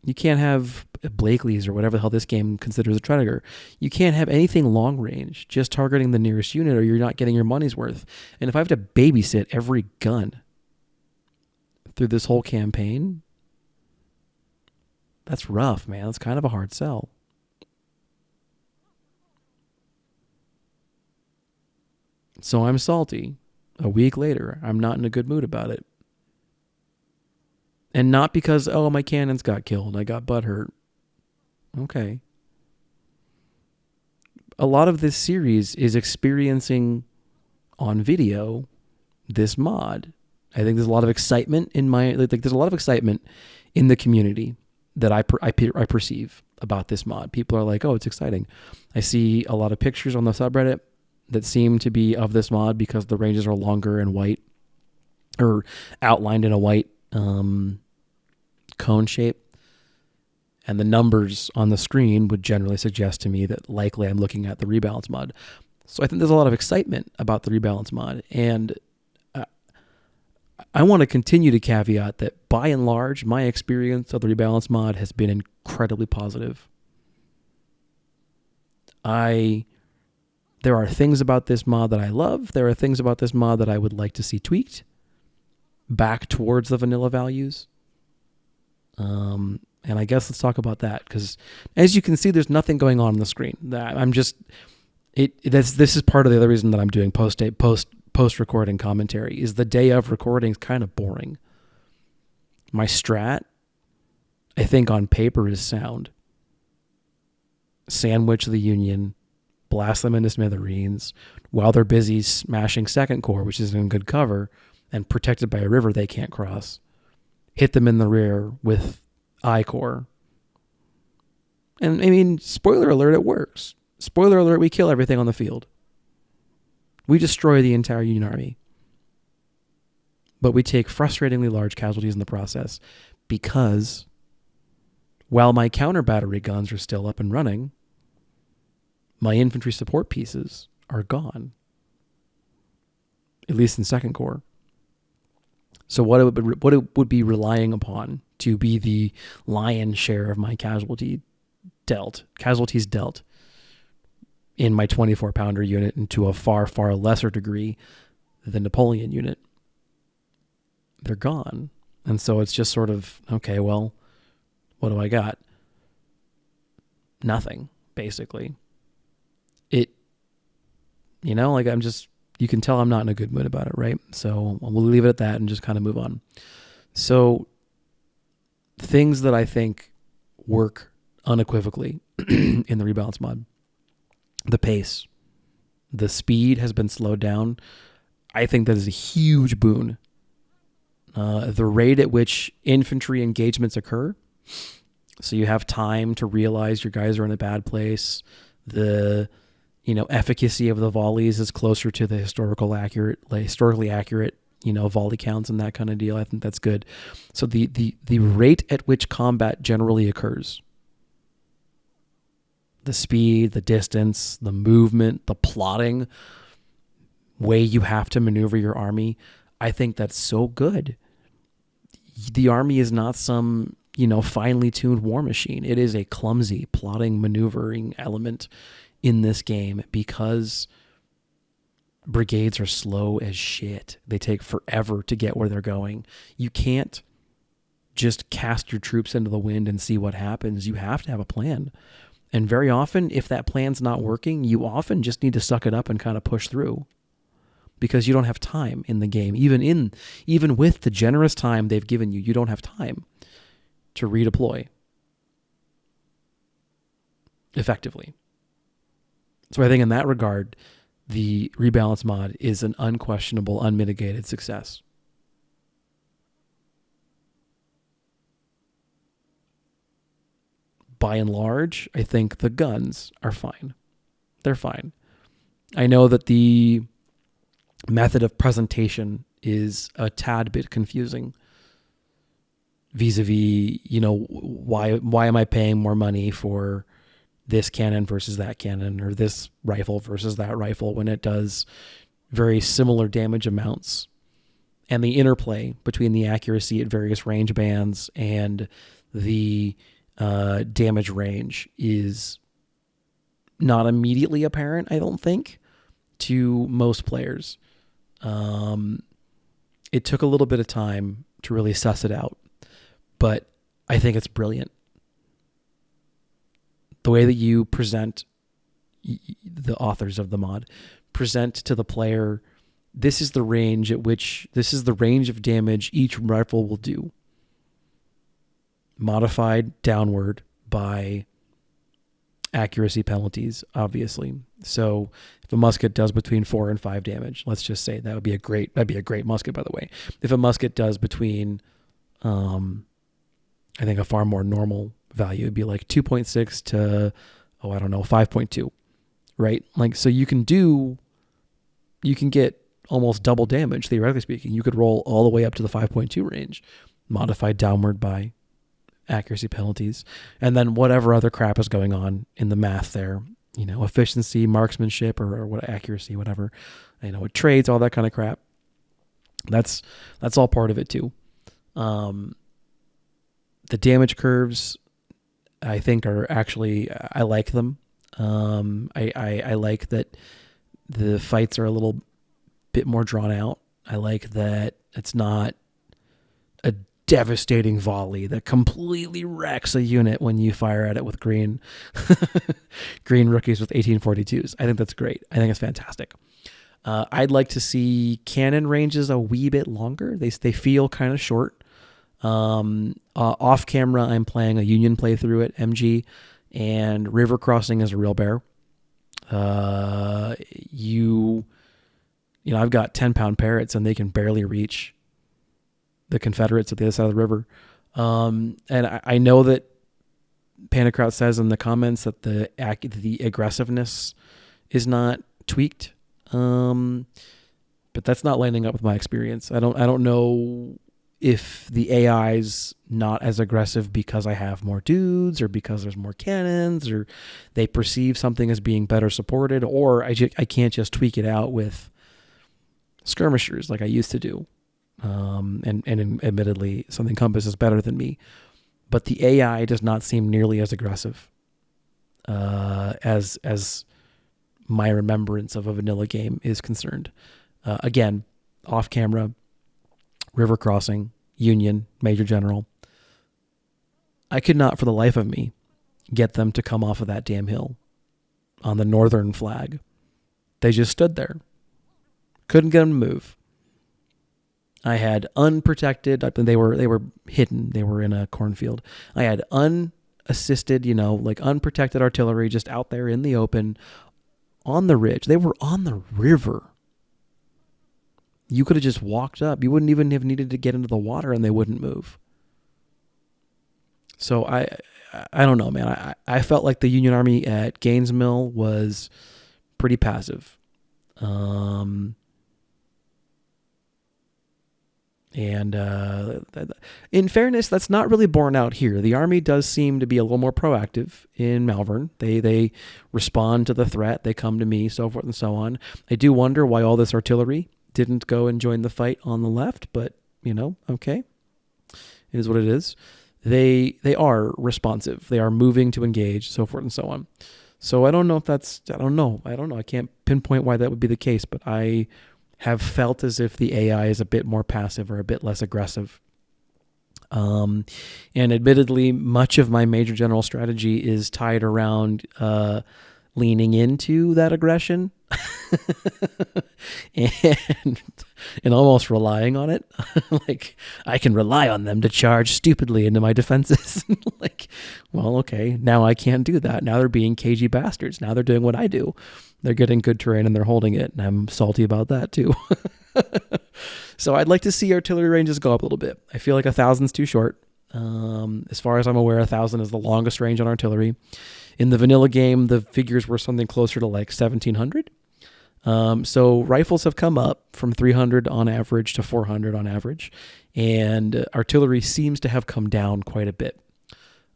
You can't have Blakely's or whatever the hell this game considers a Tredegar. You can't have anything long range, just targeting the nearest unit, or you're not getting your money's worth. And if I have to babysit every gun through this whole campaign, that's rough, man. That's kind of a hard sell. So I'm salty. A week later, I'm not in a good mood about it. And not because, oh, my cannons got killed, I got butthurt. Okay. A lot of this series is experiencing on video this mod. I think there's a lot of excitement there's a lot of excitement in the community that I perceive about this mod. People are like, oh, it's exciting. I see a lot of pictures on the subreddit that seem to be of this mod because the ranges are longer and white, or outlined in a white cone shape, and the numbers on the screen would generally suggest to me that likely I'm looking at the rebalance mod. So I think there's a lot of excitement about the rebalance mod, and I want to continue to caveat that by and large, my experience of the rebalance mod has been incredibly positive. There are things about this mod that I love. There are things about this mod that I would like to see tweaked back towards the vanilla values. And I guess let's talk about that, because as you can see, there's nothing going on the screen. This is part of the other reason that I'm doing post post-recording commentary is the day of recording is kind of boring. My strat, I think on paper, is sound. Sandwich the Union, blast them into smithereens while they're busy smashing second corps, which is in good cover and protected by a river they can't cross. Hit them in the rear with I corps. And I mean, spoiler alert, it works. Spoiler alert, we kill everything on the field. We destroy the entire Union army. But we take frustratingly large casualties in the process because while my counter battery guns are still up and running, my infantry support pieces are gone. At least in Second Corps. So what it would be relying upon to be the lion's share of my casualties dealt in my 24-pounder unit, and to a far, far lesser degree the Napoleon unit, they're gone. And so it's just sort of, okay, well, what do I got? Nothing, basically. You can tell I'm not in a good mood about it, right? So we'll leave it at that and just kind of move on. So things that I think work unequivocally in the rebalance mod: the pace, the speed has been slowed down. I think that is a huge boon. The rate at which infantry engagements occur, so you have time to realize your guys are in a bad place. The efficacy of the volleys is closer to the historically accurate, volley counts and that kind of deal. I think that's good. So the rate at which combat generally occurs, the speed, the distance, the movement, the plotting, way you have to maneuver your army, I think that's so good. The army is not some, finely tuned war machine. It is a clumsy plotting, maneuvering element in this game because brigades are slow as shit. They take forever to get where they're going. You can't just cast your troops into the wind and see what happens. You have to have a plan. And very often, if that plan's not working, you often just need to suck it up and kind of push through, because you don't have time in the game. Even with the generous time they've given you, you don't have time to redeploy effectively. So I think in that regard, the rebalance mod is an unquestionable, unmitigated success. By and large, I think the guns are fine. They're fine. I know that the method of presentation is a tad bit confusing vis-a-vis, why am I paying more money for this cannon versus that cannon, or this rifle versus that rifle, when it does very similar damage amounts, and the interplay between the accuracy at various range bands and the damage range is not immediately apparent, I don't think, to most players. It took a little bit of time to really suss it out, but I think it's brilliant. The way that you present, the authors of the mod present to the player, this is the range of damage each rifle will do, modified downward by accuracy penalties, obviously. So if a musket does between 4 and 5 damage, let's just say that'd be a great musket, by the way. If a musket does between, I think a far more normal value would be like 2.6 to 5.2, right? Like, so you can get almost double damage, theoretically speaking. You could roll all the way up to the 5.2 range, modified downward by accuracy penalties, and then whatever other crap is going on in the math there, efficiency, marksmanship, or what, accuracy, whatever, with trades, all that kind of crap. That's all part of it too. The damage curves, I think, are actually, I like them. I like that the fights are a little bit more drawn out. I like that it's not a devastating volley that completely wrecks a unit when you fire at it with green rookies with 1842s. I think that's great. I think it's fantastic. I'd like to see cannon ranges a wee bit longer. They feel kind of short. Off camera, I'm playing a Union playthrough at MG, and river crossing is a real bear. I've got 10-pound parrots, and they can barely reach the Confederates at the other side of the river. And I know that Panakraut says in the comments that the aggressiveness is not tweaked. But that's not lining up with my experience. I don't know if the AI's not as aggressive because I have more dudes, or because there's more cannons, or they perceive something as being better supported, or I can't just tweak it out with skirmishers like I used to do. And admittedly, Something Compass is better than me, but the AI does not seem nearly as aggressive as my remembrance of a vanilla game is concerned. Again, off camera, river crossing, Union, Major General. I could not for the life of me get them to come off of that damn hill on the northern flag. They just stood there. Couldn't get them to move. I had unprotected, they were hidden. They were in a cornfield. I had unassisted, unprotected artillery just out there in the open on the ridge. They were on the river. You could have just walked up. You wouldn't even have needed to get into the water, and they wouldn't move. So I don't know, man. I felt like the Union Army at Gaines Mill was pretty passive. And in fairness, that's not really borne out here. The Army does seem to be a little more proactive in Malvern. They respond to the threat. They come to me, so forth and so on. I do wonder why all this artillery didn't go and join the fight on the left, but, okay. It is what it is. They are responsive. They are moving to engage, so forth and so on. So I don't know if I don't know. I can't pinpoint why that would be the case, but I have felt as if the AI is a bit more passive or a bit less aggressive. And admittedly, much of my Major General strategy is tied around leaning into that aggression and almost relying on it. Like, I can rely on them to charge stupidly into my defenses. Like, well, okay, now I can't do that. Now they're being cagey bastards. Now they're doing what I do. They're getting good terrain and they're holding it, and I'm salty about that too. So I'd like to see artillery ranges go up a little bit. I feel like 1,000's too short. As far as I'm aware, 1,000 is the longest range on artillery. In the vanilla game, the figures were something closer to like 1,700. So rifles have come up from 300 on average to 400 on average, and artillery seems to have come down quite a bit.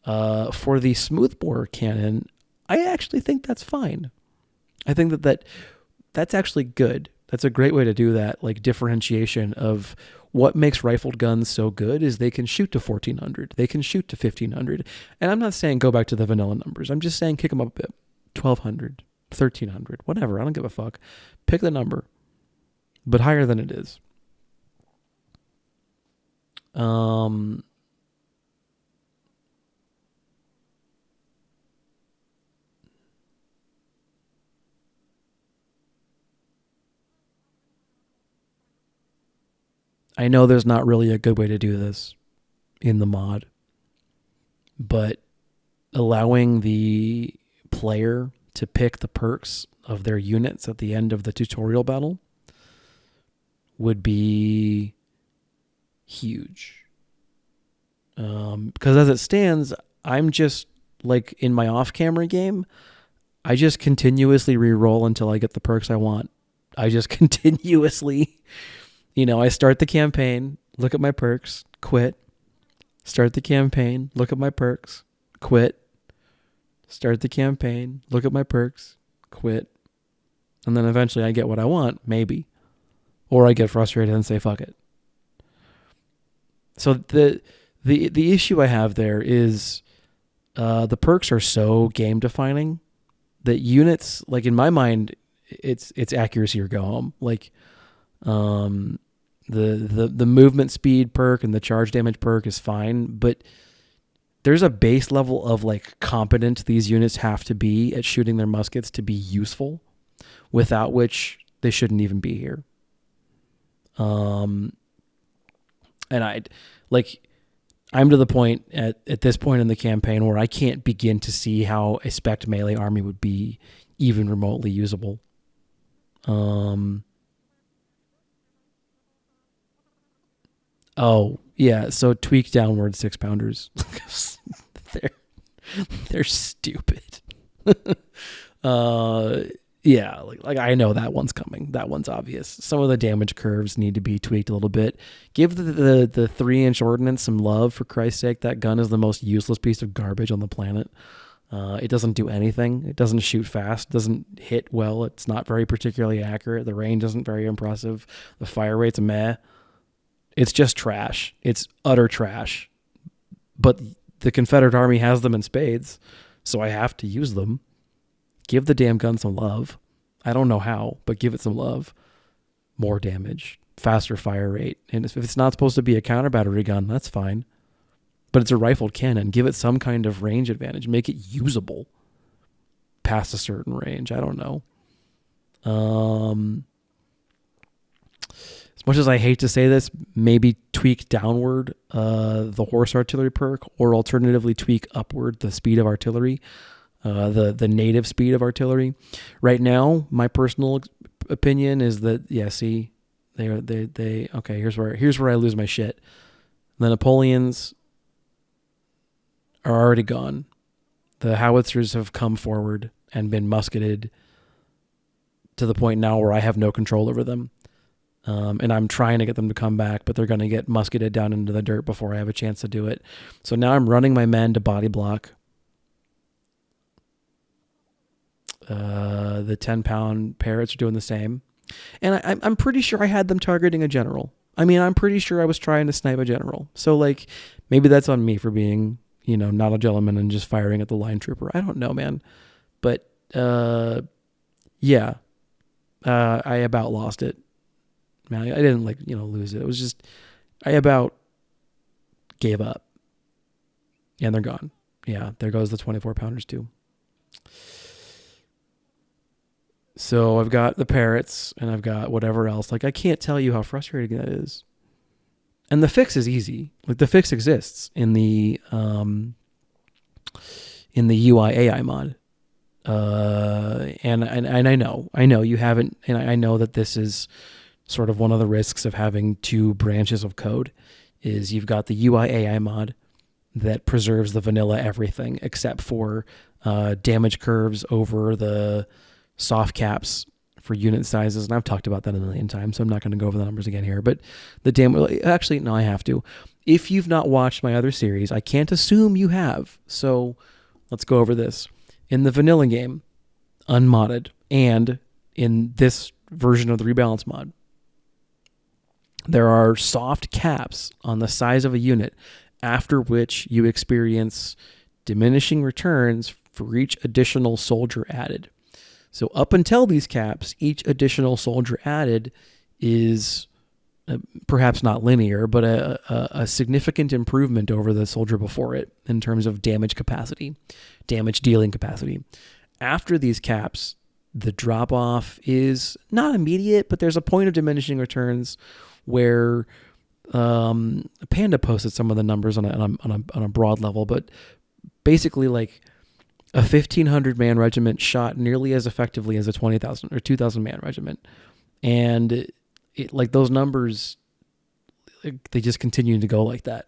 For the smoothbore cannon, I actually think that's fine. I think that's actually good. That's a great way to do that, like differentiation of what makes rifled guns so good is they can shoot to 1,400. They can shoot to 1,500. And I'm not saying go back to the vanilla numbers. I'm just saying kick them up a bit. 1,200, 1,300, whatever. I don't give a fuck. Pick the number, but higher than it is. I know there's not really a good way to do this in the mod, but allowing the player to pick the perks of their units at the end of the tutorial battle would be huge. Because as it stands, I'm just like in my off-camera game, I just continuously re-roll until I get the perks I want. I just continuously... I start the campaign, look at my perks, quit. Start the campaign, look at my perks, quit. Start the campaign, look at my perks, quit. And then eventually I get what I want, maybe. Or I get frustrated and say, fuck it. So the issue I have there is the perks are so game defining that units, like in my mind, it's accuracy or go home. Like, the movement speed perk and the charge damage perk is fine, but there's a base level of like competent these units have to be at shooting their muskets to be useful, without which They shouldn't even be here. And I'm to the point at this point in the campaign where I can't begin to see how a spec melee army would be even remotely usable. Oh yeah, so tweak downward 6-pounders. they're stupid. Yeah, like I know that one's coming. That one's obvious. Some of the damage curves need to be tweaked a little bit. Give the 3-inch ordnance some love, for Christ's sake. That gun is the most useless piece of garbage on the planet. It doesn't do anything. It doesn't shoot fast. Doesn't hit well. It's not very particularly accurate. The range isn't very impressive. The fire rate's meh. It's just trash. It's utter trash. But the Confederate Army has them in spades, so I have to use them. Give the damn gun some love. I don't know how, but give it some love. More damage, faster fire rate. And if it's not supposed to be a counter battery gun, that's fine. But it's a rifled cannon. Give it some kind of range advantage. Make it usable past a certain range. I don't know. As much as I hate to say this, maybe tweak downward the horse artillery perk, or alternatively tweak upward the speed of artillery. The native speed of artillery. Right now, my personal opinion is that see, they okay. Here's where I lose my shit. The Napoleons are already gone. The howitzers have come forward and been musketed to the point now where I have no control over them. And I'm trying to get them to come back, but they're going to get musketed down into the dirt before I have a chance to do it. So now I'm running my men to body block. The 10-pound parrots are doing the same. And I'm pretty sure I had them targeting a general. I mean, I'm pretty sure I was trying to snipe a general. So, maybe that's on me for being, not a gentleman and just firing at the line trooper. I don't know, man. But, yeah. I about lost it. Man, I didn't, lose it. It was just, I about gave up. And they're gone. Yeah, there goes the 24-pounders, too. So I've got the parrots and I've got whatever else. I can't tell you how frustrating that is. And the fix is easy. The fix exists in the UI AI mod. And I know you haven't, and I know that this is sort of one of the risks of having two branches of code, is you've got the UI AI mod that preserves the vanilla everything except for damage curves over the soft caps for unit sizes, and I've talked about that a million times, so I'm not going to go over the numbers again here. But actually, no, I have to. If you've not watched my other series, I can't assume you have. So let's go over this. In the vanilla game, unmodded, and in this version of the rebalance mod, there are soft caps on the size of a unit, after which you experience diminishing returns for each additional soldier added. So up until these caps, each additional soldier added is perhaps not linear, but a significant improvement over the soldier before it in terms of damage capacity, damage dealing capacity. After these caps, the drop-off is not immediate, but there's a point of diminishing returns where Panda posted some of the numbers on a broad level, but basically a 1,500-man regiment shot nearly as effectively as a 20,000 or 2,000-man regiment. And those numbers, they just continue to go like that,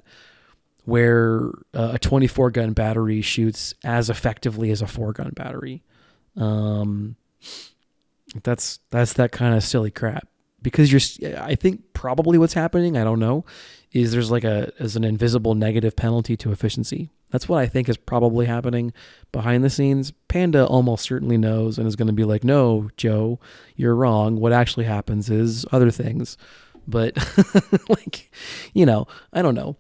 where a 24-gun battery shoots as effectively as a 4-gun battery. That's that kind of silly crap. Because I think probably what's happening, I don't know, is there's an invisible negative penalty to efficiency. That's what I think is probably happening behind the scenes. Panda almost certainly knows and is going to be like, no, Joe, you're wrong. What actually happens is other things. But I don't know.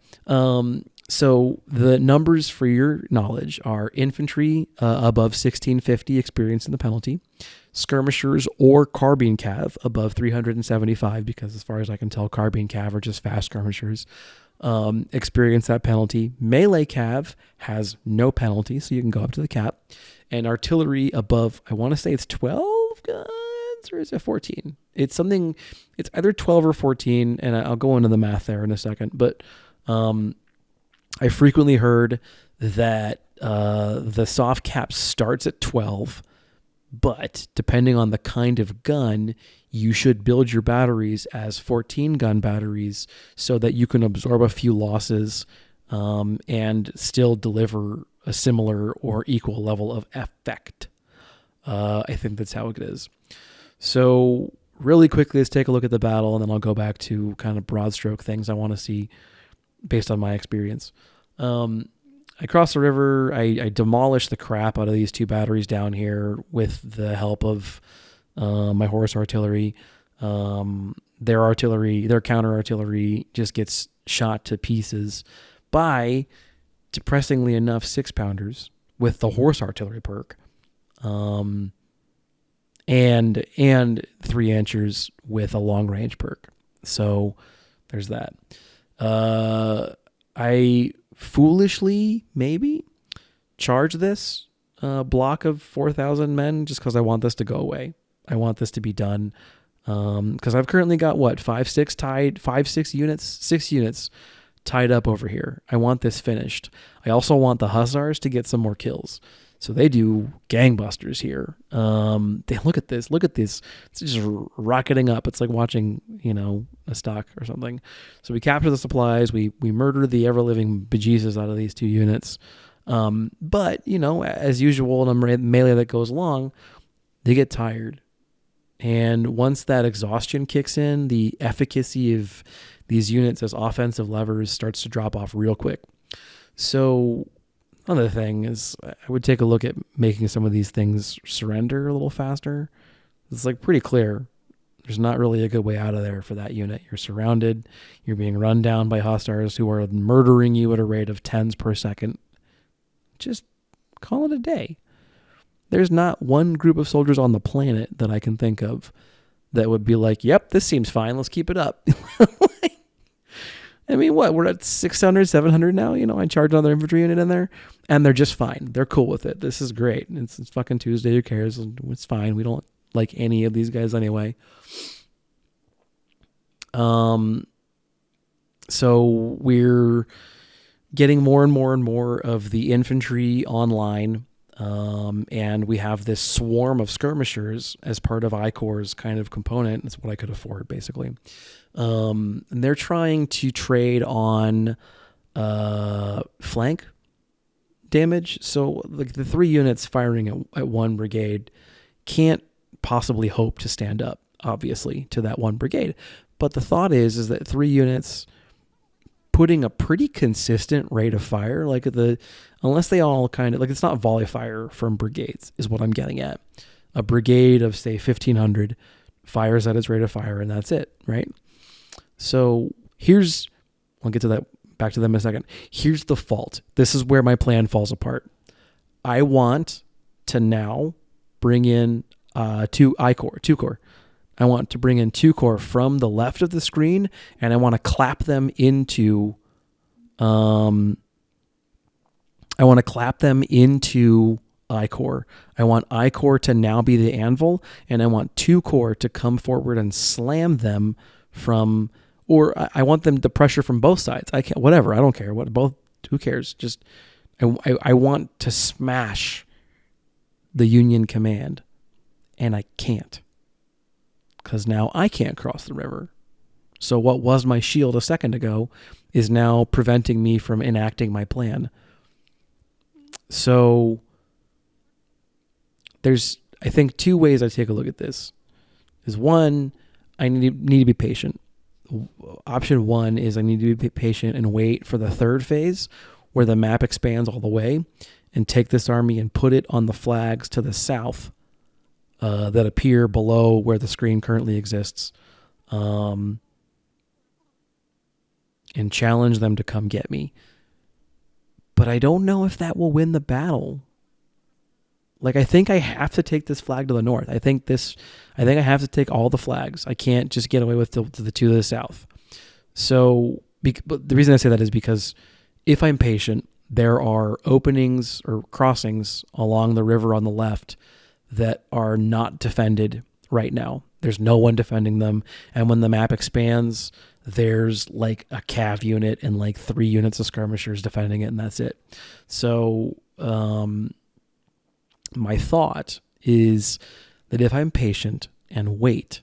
So the numbers for your knowledge are infantry above 1650 experiencing the penalty, skirmishers or carbine cav above 375, because as far as I can tell, carbine cav are just fast skirmishers, experience that penalty. Melee cav has no penalty, so you can go up to the cap. And artillery above, I want to say it's 12 guns, guns or is it 14? It's something, it's either 12 or 14, and I'll go into the math there in a second. But I frequently heard that the soft cap starts at 12, but depending on the kind of gun, you should build your batteries as 14 gun batteries so that you can absorb a few losses and still deliver a similar or equal level of effect. I think that's how it is. So really quickly, let's take a look at the battle, and then I'll go back to kind of broad stroke things I want to see based on my experience. I crossed the river. I demolished the crap out of these two batteries down here with the help of my horse artillery. Their artillery, their counter artillery just gets shot to pieces by, depressingly enough, 6-pounders with the horse artillery perk. And 3-inchers with a long range perk. So there's that. I foolishly maybe charge this block of 4,000 men just because I want this to go away. I want this to be done. Because I've currently got 6 units tied up over here. I want this finished. I also want the hussars to get some more kills. So they do gangbusters here. Look at this. It's just rocketing up. It's like watching, a stock or something. So we capture the supplies. We murder the ever-living bejesus out of these 2 units. But, as usual in a melee that goes along, they get tired. And once that exhaustion kicks in, the efficacy of these units as offensive levers starts to drop off real quick. So another thing is I would take a look at making some of these things surrender a little faster. It's like pretty clear. There's not really a good way out of there for that unit. You're surrounded. You're being run down by hostiles who are murdering you at a rate of 10s per second. Just call it a day. There's not one group of soldiers on the planet that I can think of that would be like, yep, this seems fine. Let's keep it up. I mean, what? We're at 600, 700 now. I charge another infantry unit in there, and they're just fine. They're cool with it. This is great. It's fucking Tuesday. Who cares? It's fine. We don't like any of these guys anyway. So we're getting more and more and more of the infantry online. And we have this swarm of skirmishers as part of I-Corps' kind of component. It's what I could afford, basically. And they're trying to trade on flank damage. So like the 3 units firing at one brigade can't possibly hope to stand up, obviously, to that one brigade. But the thought is that 3 units putting a pretty consistent rate of fire, unless they all kind of, it's not volley fire from brigades is what I'm getting at. A brigade of, say, 1,500 fires at its rate of fire, and that's it, right? So I'll get to that, back to them in a second. Here's the fault. This is where my plan falls apart. I want to now bring in 2 corps. I want to bring in 2 corps from the left of the screen, and I want to clap them into I-Corps. I want I-Corps to now be the anvil, and I want 2 corps to come forward and slam them from, or I want them to pressure from both sides. I can't, whatever. I don't care what both. Who cares? Just I want to smash the Union command, and I can't. Because now I can't cross the river. So what was my shield a second ago is now preventing me from enacting my plan. So there's, I think, 2 ways I take a look at this. Is one, I need to be patient. Option 1 is I need to be patient and wait for the 3rd phase where the map expands all the way and take this army and put it on the flags to the south that appear below where the screen currently exists, and challenge them to come get me. But I don't know if that will win the battle. I think I have to take this flag to the north. I think I have to take all the flags. I can't just get away with the 2 to the south. So, but the reason I say that is because if I'm patient, there are openings or crossings along the river on the left that are not defended right now. There's no one defending them. And when the map expands, there's like a cav unit and like 3 units of skirmishers defending it, and that's it. So my thought is that if I'm patient and wait,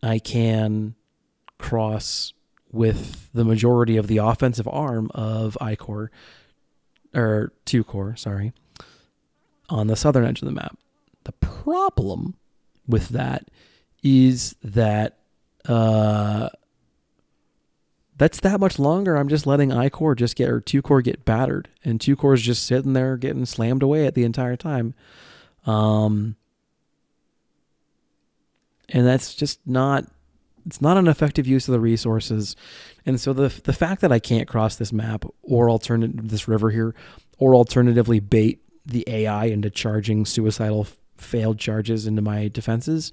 I can cross with the majority of the offensive arm of I-Corps, or 2-Corps, sorry, on the southern edge of the map. The problem with that is that that's that much longer. I'm just letting I-Corps just get, or 2-Corps get battered, and 2-Corps is just sitting there getting slammed away at the entire time. And that's just not, it's not an effective use of the resources. And so the fact that I can't cross this map or this river here, or alternatively bait the AI into charging suicidal failed charges into my defenses,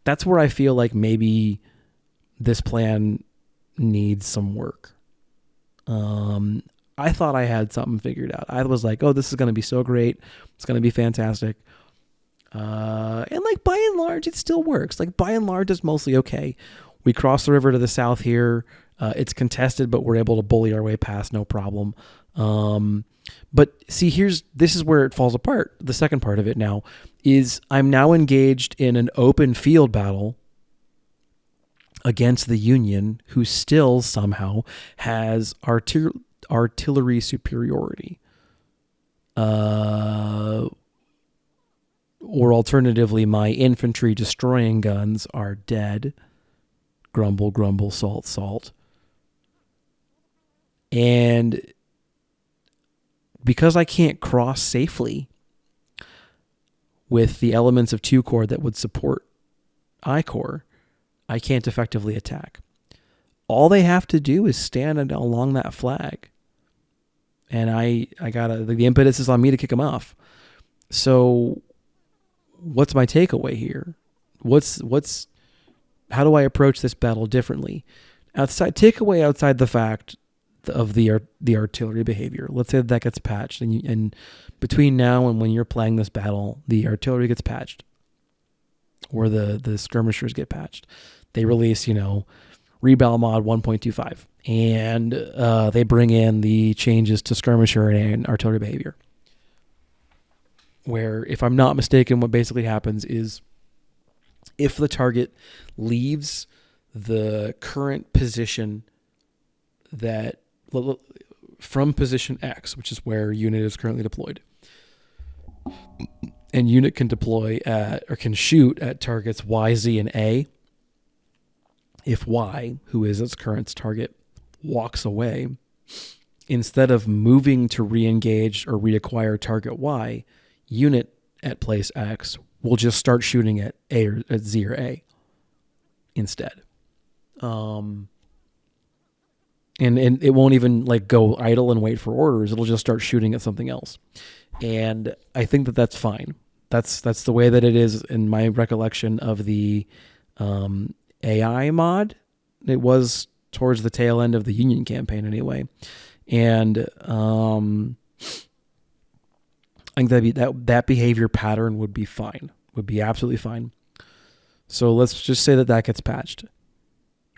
that's where I feel like maybe this plan needs some work. I thought I had something figured out. I was like, oh, this is going to be so great. It's going to be fantastic. And like by and large, it still works. Like by and large, it's mostly okay. We cross the river to the south here. It's contested, but we're able to bully our way past, no problem. But see, this is where it falls apart. The second part of it now is I'm now engaged in an open field battle against the Union, who still somehow has artillery superiority. Or alternatively, my infantry destroying guns are dead. Grumble, grumble, salt, salt. And because I can't cross safely with the elements of 2-Corps that would support I-Corps, I can't effectively attack. All they have to do is stand along that flag. And I gotta, the impetus is on me to kick them off. So what's my takeaway here? How do I approach this battle differently? Takeaway outside the fact of the artillery behavior. Let's say that gets patched, and between now and when you're playing this battle, the artillery gets patched, or the skirmishers get patched. They release, Rebal Mod 1.25, and they bring in the changes to skirmisher and artillery behavior. Where, if I'm not mistaken, what basically happens is if the target leaves the current position from position X, which is where unit is currently deployed, and unit can deploy or can shoot at targets Y, Z, and A. If Y, who is its current target, walks away, instead of moving to re-engage or reacquire target Y, unit at place X will just start shooting at A or at Z or A instead. And it won't even like go idle and wait for orders. It'll just start shooting at something else. And I think that that's fine. That's the way that it is in my recollection of the AI mod. It was towards the tail end of the Union campaign anyway. And I think that behavior pattern would be fine. Would be absolutely fine. So let's just say that gets patched.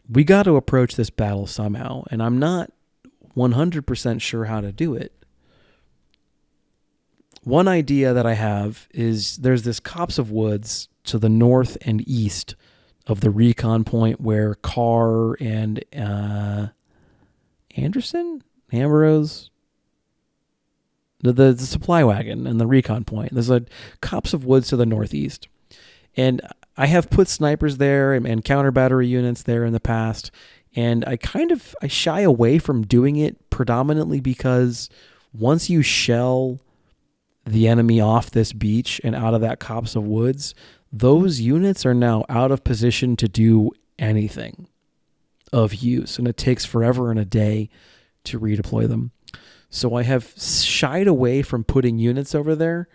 We got to approach this battle somehow, and I'm not 100% sure how to do it. One idea that I have is there's this copse of woods to the north and east of the recon point where Carr and Ambrose, the supply wagon and the recon point. There's a copse of woods to the northeast. And I have put snipers there and counter battery units there in the past. And I shy away from doing it predominantly because once you shell the enemy off this beach and out of that copse of woods, those units are now out of position to do anything of use. And it takes forever and a day to redeploy them. So I have shied away from putting units over there.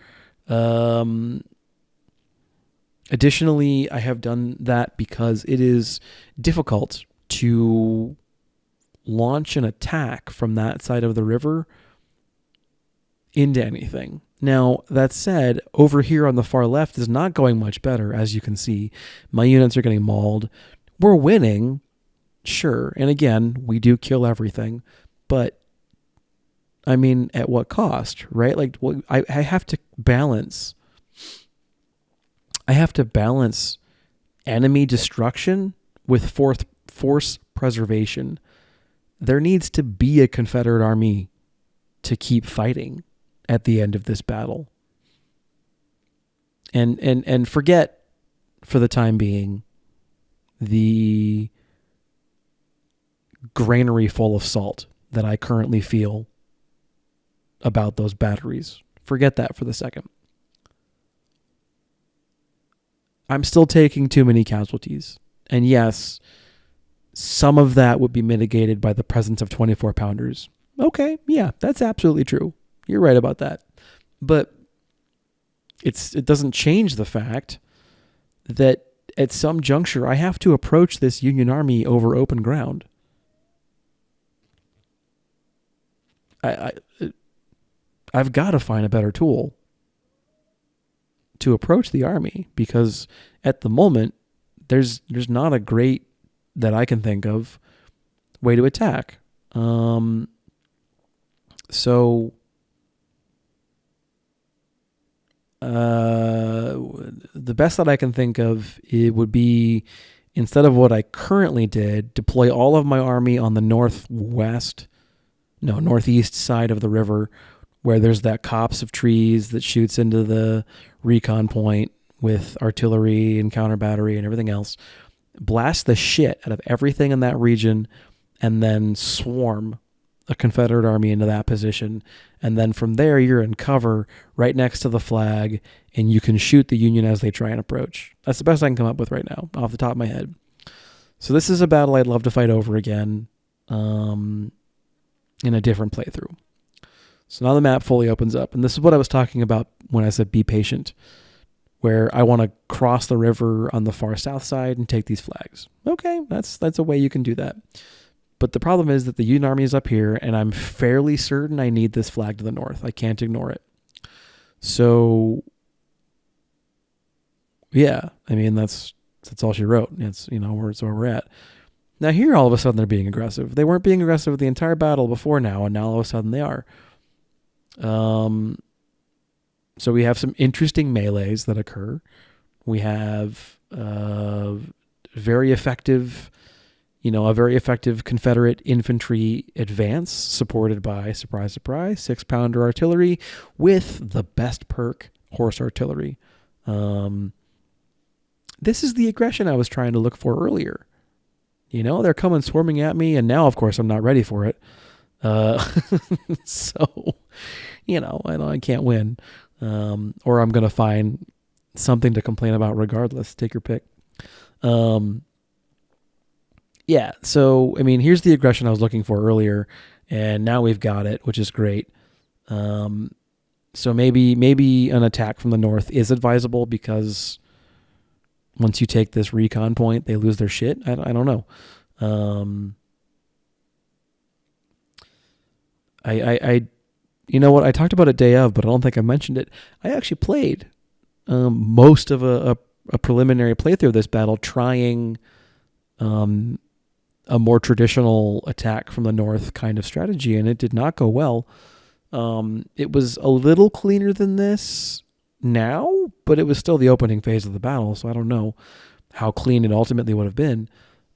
Additionally, I have done that because it is difficult to launch an attack from that side of the river into anything. Now, that said, over here on the far left is not going much better, as you can see. My units are getting mauled. We're winning, sure. And again, we do kill everything. But, I mean, at what cost, right? Like, I have to balance. I have to balance enemy destruction with force preservation. There needs to be a Confederate army to keep fighting at the end of this battle. And forget, for the time being, the granary full of salt that I currently feel about those batteries. Forget that for the second. I'm still taking too many casualties. And yes, some of that would be mitigated by the presence of 24 pounders. Okay, yeah, that's absolutely true. You're right about that. But it doesn't change the fact that at some juncture I have to approach this Union army over open ground. I've got to find a better tool to approach the army, because at the moment there's not a great, that I can think of, way to attack. So the best that I can think of, it would be, instead of what I currently did, deploy all of my army on the northeast side of the river, where there's that copse of trees that shoots into the recon point with artillery and counter battery and everything else. Blast the shit out of everything in that region, and then swarm a Confederate army into that position. And then from there, you're in cover right next to the flag, and you can shoot the Union as they try and approach. That's the best I can come up with right now, off the top of my head. So this is a battle I'd love to fight over again, in a different playthrough. So now the map fully opens up. And this is what I was talking about when I said be patient, where I want to cross the river on the far south side and take these flags. Okay, that's a way you can do that. But the problem is that the Union army is up here, and I'm fairly certain I need this flag to the north. I can't ignore it. So, yeah, I mean, that's all she wrote. It's, it's where we're at. Now here, all of a sudden, they're being aggressive. They weren't being aggressive the entire battle before now, and now all of a sudden they are. So we have some interesting melees that occur. We have a very effective Confederate infantry advance supported by, surprise, surprise, 6-pounder artillery with the best perk, horse artillery. This is the aggression I was trying to look for earlier. They're coming swarming at me, and now, of course, I'm not ready for it. So, I can't win. Or I'm going to find something to complain about regardless. Take your pick. Yeah, so, I mean, here's the aggression I was looking for earlier, and now we've got it, which is great. So maybe an attack from the north is advisable, because once you take this recon point, they lose their shit. I don't know. You know what? I talked about it day of, but I don't think I mentioned it. I actually played most of a preliminary playthrough of this battle, trying a more traditional attack from the north kind of strategy, and it did not go well. It was a little cleaner than this now, but it was still the opening phase of the battle, so I don't know how clean it ultimately would have been.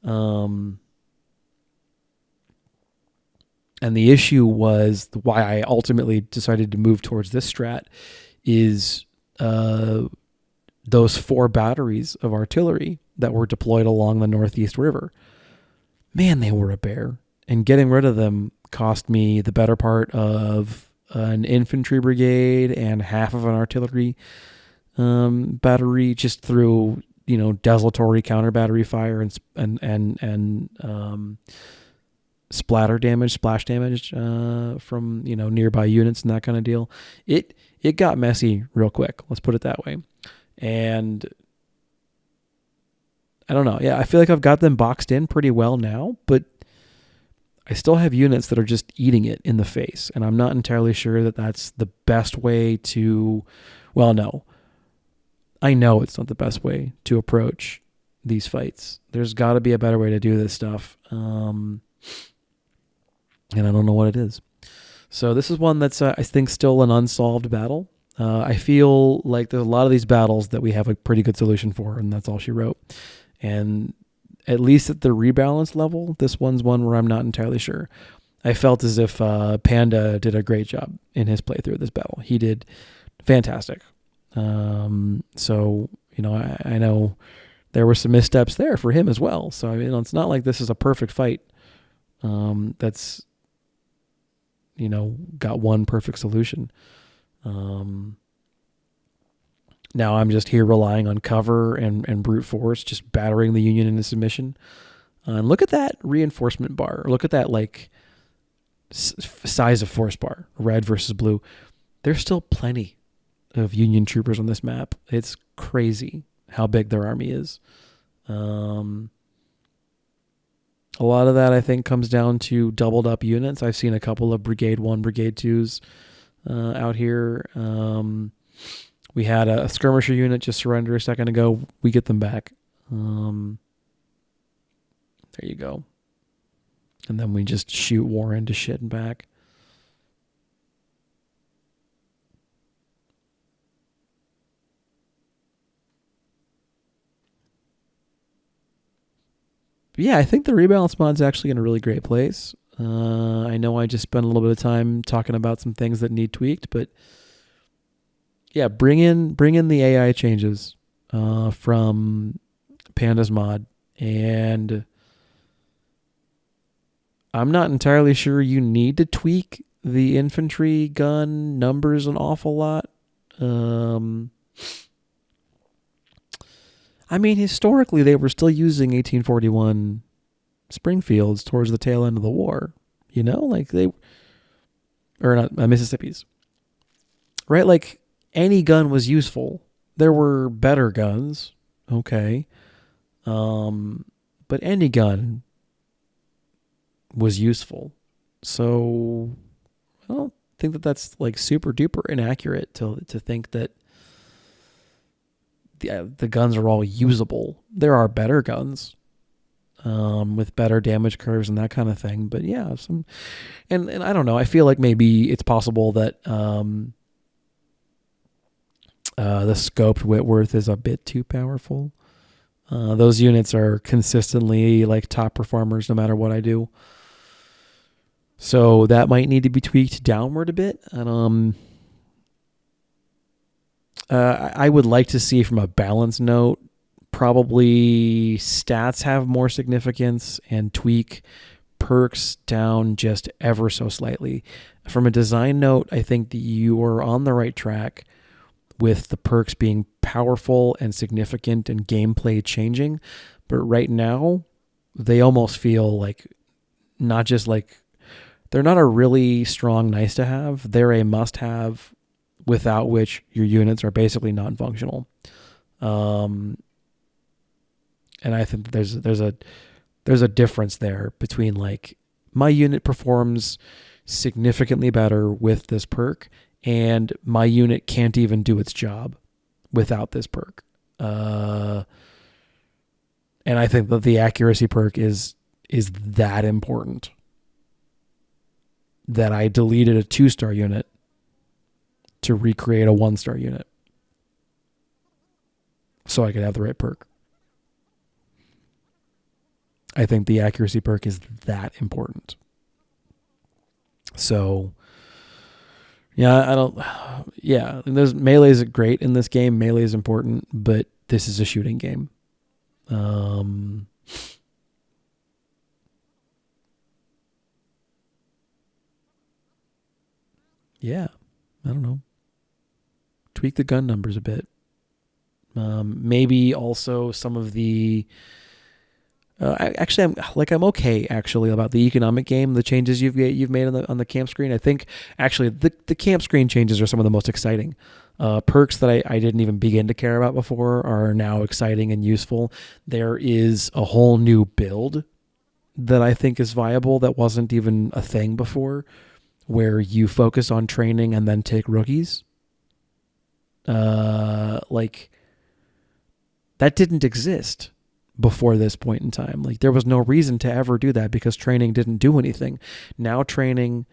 And the issue was, why I ultimately decided to move towards this strat, is those 4 batteries of artillery that were deployed along the Northeast River. Man, they were a bear. And getting rid of them cost me the better part of an infantry brigade and half of an artillery battery, just through, desultory counter battery fire and splash damage from nearby units and that kind of deal. It got messy real quick. Let's put it that way. And I don't know. Yeah, I feel like I've got them boxed in pretty well now, but I still have units that are just eating it in the face, and I'm not entirely sure that that's the best way to, well, no. I know it's not the best way to approach these fights. There's got to be a better way to do this stuff, and I don't know what it is. So this is one that's, I think, still an unsolved battle. I feel like there's a lot of these battles that we have a pretty good solution for, and that's all she wrote. And at least at the rebalance level, this one's one where I'm not entirely sure. I felt as if Panda did a great job in his playthrough of this battle. He did fantastic. So, I know there were some missteps there for him as well. So, I mean, it's not like this is a perfect fight that's, got one perfect solution. Now I'm just here relying on cover and brute force, just battering the Union into submission. And look at that reinforcement bar. Look at that, size of force bar, red versus blue. There's still plenty of Union troopers on this map. It's crazy how big their army is. A lot of that, I think, comes down to doubled up units. I've seen a couple of Brigade 1, Brigade 2s out here. We had a skirmisher unit just surrender a second ago. We get them back. There you go. And then we just shoot war into shit and back. But yeah, I think the rebalance mod's actually in a really great place. I know I just spent a little bit of time talking about some things that need tweaked, but yeah, bring in the AI changes from Panda's mod, and I'm not entirely sure you need to tweak the infantry gun numbers an awful lot. I mean, historically, they were still using 1841 Springfields towards the tail end of the war, Mississippi's, right? Like, any gun was useful. There were better guns, okay, but any gun was useful. So I don't think that that's super duper inaccurate to think that the guns are all usable. There are better guns with better damage curves and that kind of thing. But yeah, and I don't know. I feel like maybe it's possible that the scoped Whitworth is a bit too powerful. Those units are consistently top performers no matter what I do. So that might need to be tweaked downward a bit. And I would like to see, from a balance note, probably stats have more significance and tweak perks down just ever so slightly. From a design note, I think that you are on the right track with the perks being powerful and significant and gameplay changing. But right now, they almost feel they're not a really strong nice to have. They're a must have, without which your units are basically non-functional. And I think there's a difference there between my unit performs significantly better with this perk, and my unit can't even do its job without this perk. And I think that the accuracy perk is that important that I deleted a 2-star unit to recreate a 1-star unit so I could have the right perk. I think the accuracy perk is that important. So, there's melee is great in this game. Melee is important, but this is a shooting game. Yeah, I don't know. Tweak the gun numbers a bit. Maybe also some of the. I'm okay actually about the economic game. The changes you've made on the camp screen. I think actually the camp screen changes are some of the most exciting. Perks that I didn't even begin to care about before are now exciting and useful. There is a whole new build that I think is viable that wasn't even a thing before, where you focus on training and then take rookies. Like that didn't exist before this point in time. Like there was no reason to ever do that because training didn't do anything. Now training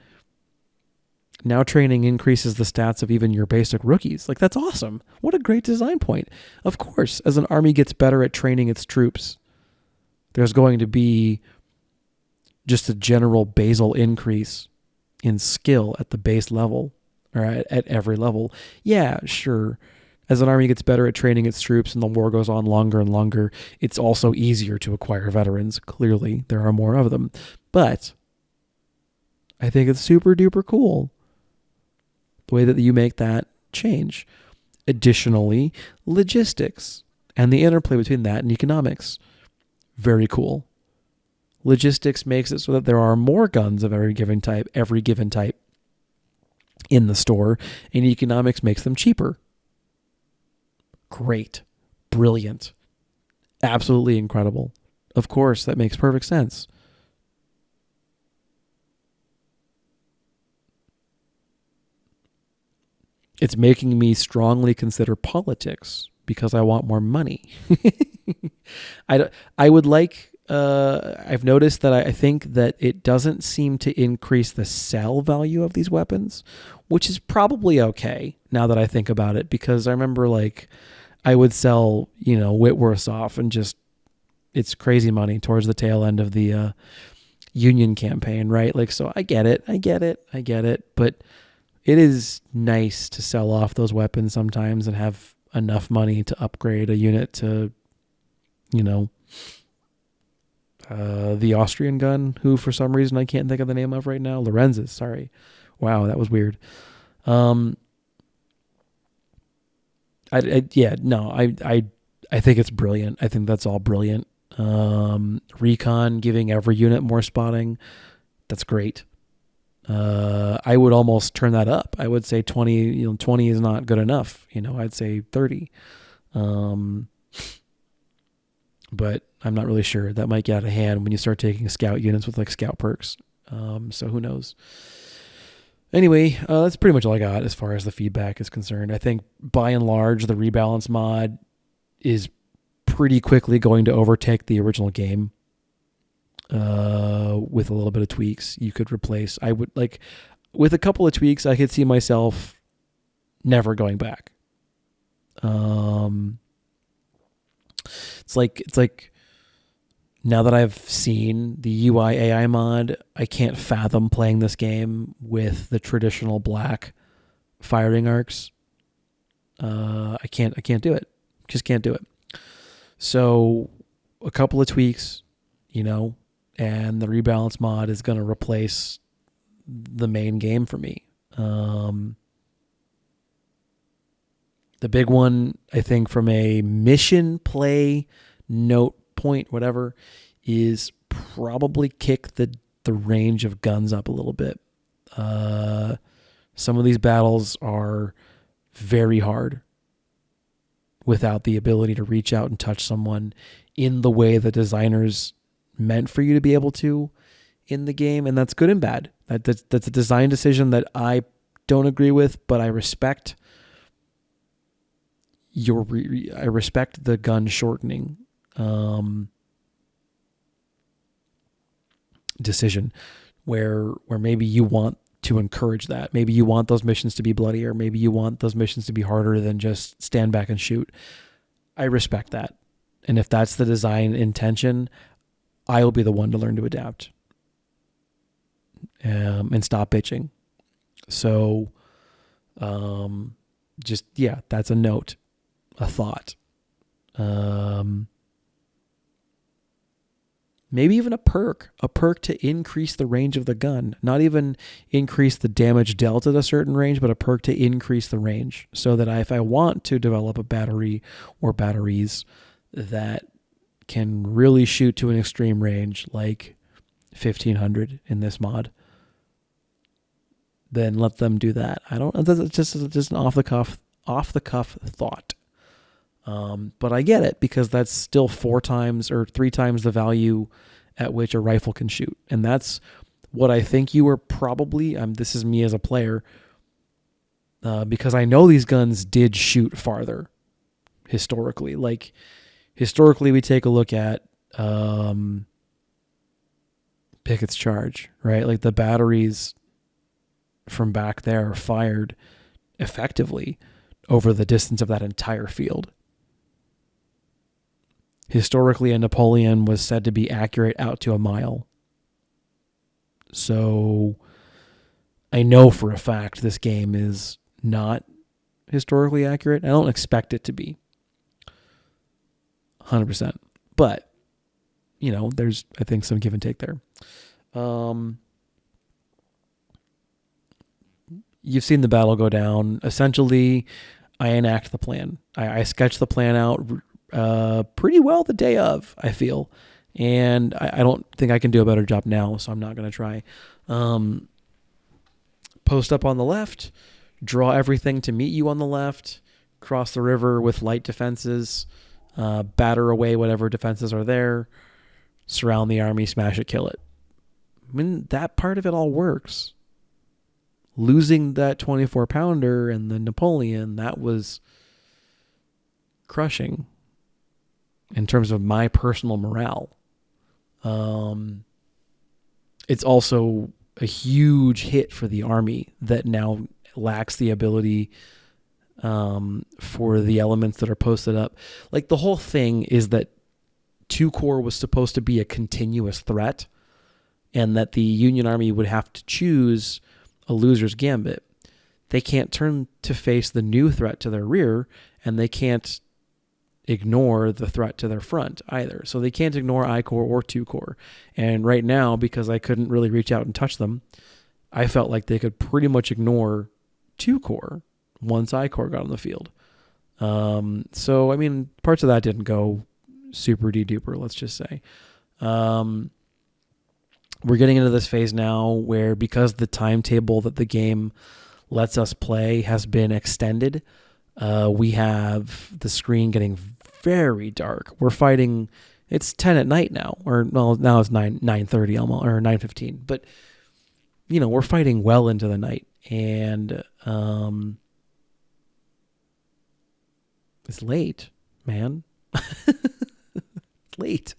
increases the stats of even your basic rookies. Like that's awesome. What a great design point. Of course, as an army gets better at training its troops, there's going to be just a general basal increase in skill at the base level or at every level. Yeah, sure. As an army gets better at training its troops and the war goes on longer and longer, it's also easier to acquire veterans. Clearly, there are more of them. But I think it's super duper cool the way that you make that change. Additionally, logistics and the interplay between that and economics. Very cool. Logistics makes it so that there are more guns of every given type in the store, and economics makes them cheaper. Great. Brilliant. Absolutely incredible. Of course, that makes perfect sense. It's making me strongly consider politics because I want more money. I would like, I've noticed that I think that it doesn't seem to increase the sell value of these weapons, which is probably okay now that I think about it, because I remember like I would sell, Whitworths off and just, it's crazy money towards the tail end of the Union campaign, right? Like, so I get it. But it is nice to sell off those weapons sometimes and have enough money to upgrade a unit to, the Austrian gun, who for some reason I can't think of the name of right now. Lorenz's, sorry. Wow, that was weird. I think it's brilliant. I think that's all brilliant. Recon giving every unit more spotting. That's great. I would almost turn that up. I would say 20, 20 is not good enough. I'd say 30. But I'm not really sure. That might get out of hand when you start taking scout units with like scout perks. So who knows? Anyway, that's pretty much all I got as far as the feedback is concerned. I think by and large, the rebalance mod is pretty quickly going to overtake the original game. With a little bit of tweaks, you could replace. I would like, with a couple of tweaks, I could see myself never going back. It's like now that I've seen the UI AI mod, I can't fathom playing this game with the traditional black firing arcs. I can't do it. Just can't do it. So a couple of tweaks, and the rebalance mod is going to replace the main game for me. The big one, I think, from a mission play note point, whatever, is probably kick the range of guns up a little bit. Some of these battles are very hard without the ability to reach out and touch someone in the way the designers meant for you to be able to in the game, and that's good and bad. That's a design decision that I don't agree with, but I respect I respect the gun shortening decision, where maybe you want to encourage that. Maybe you want those missions to be bloodier. Maybe you want those missions to be harder than just stand back and shoot. I respect that, and if that's the design intention, I will be the one to learn to adapt and stop bitching. So, that's a note, a thought. Maybe even a perk to increase the range of the gun. Not even increase the damage dealt at a certain range, but a perk to increase the range, so that if I want to develop a battery or batteries that can really shoot to an extreme range, like 1500 in this mod, then let them do that. It's just an off the cuff thought. But I get it, because that's still 4 times or 3 times the value at which a rifle can shoot. And that's what I think you were probably, this is me as a player, because I know these guns did shoot farther historically. Like, historically, we take a look at Pickett's charge, right? Like, the batteries from back there are fired effectively over the distance of that entire field. Historically, a Napoleon was said to be accurate out to a mile. So I know for a fact this game is not historically accurate. I don't expect it to be 100%. But, you know, there's, I think, some give and take there. You've seen the battle go down. Essentially, I enact the plan. I sketch the plan out pretty well the day of, I feel. And I don't think I can do a better job now, so I'm not going to try. Post up on the left, draw everything to meet you on the left, cross the river with light defenses, batter away whatever defenses are there, surround the army, smash it, kill it. I mean, that part of it all works. Losing that 24-pounder and the Napoleon, that was crushing in terms of my personal morale. It's also a huge hit for the army that now lacks the ability for the elements that are posted up. Like, the whole thing is that 2 Corps was supposed to be a continuous threat, and that the Union Army would have to choose a loser's gambit. They can't turn to face the new threat to their rear, and they can't ignore the threat to their front either. So they can't ignore I Corps or 2 Corps. And right now, because I couldn't really reach out and touch them, I felt like they could pretty much ignore 2 Corps once I Corps got on the field. So, I mean, parts of that didn't go super de-duper, let's just say. We're getting into this phase now where, because the timetable that the game lets us play has been extended, we have the screen getting very dark. We're fighting, it's 10 at night now, or well, now it's 9:30 almost, or 9:15. But, you know, we're fighting well into the night, and it's late, man. It's late.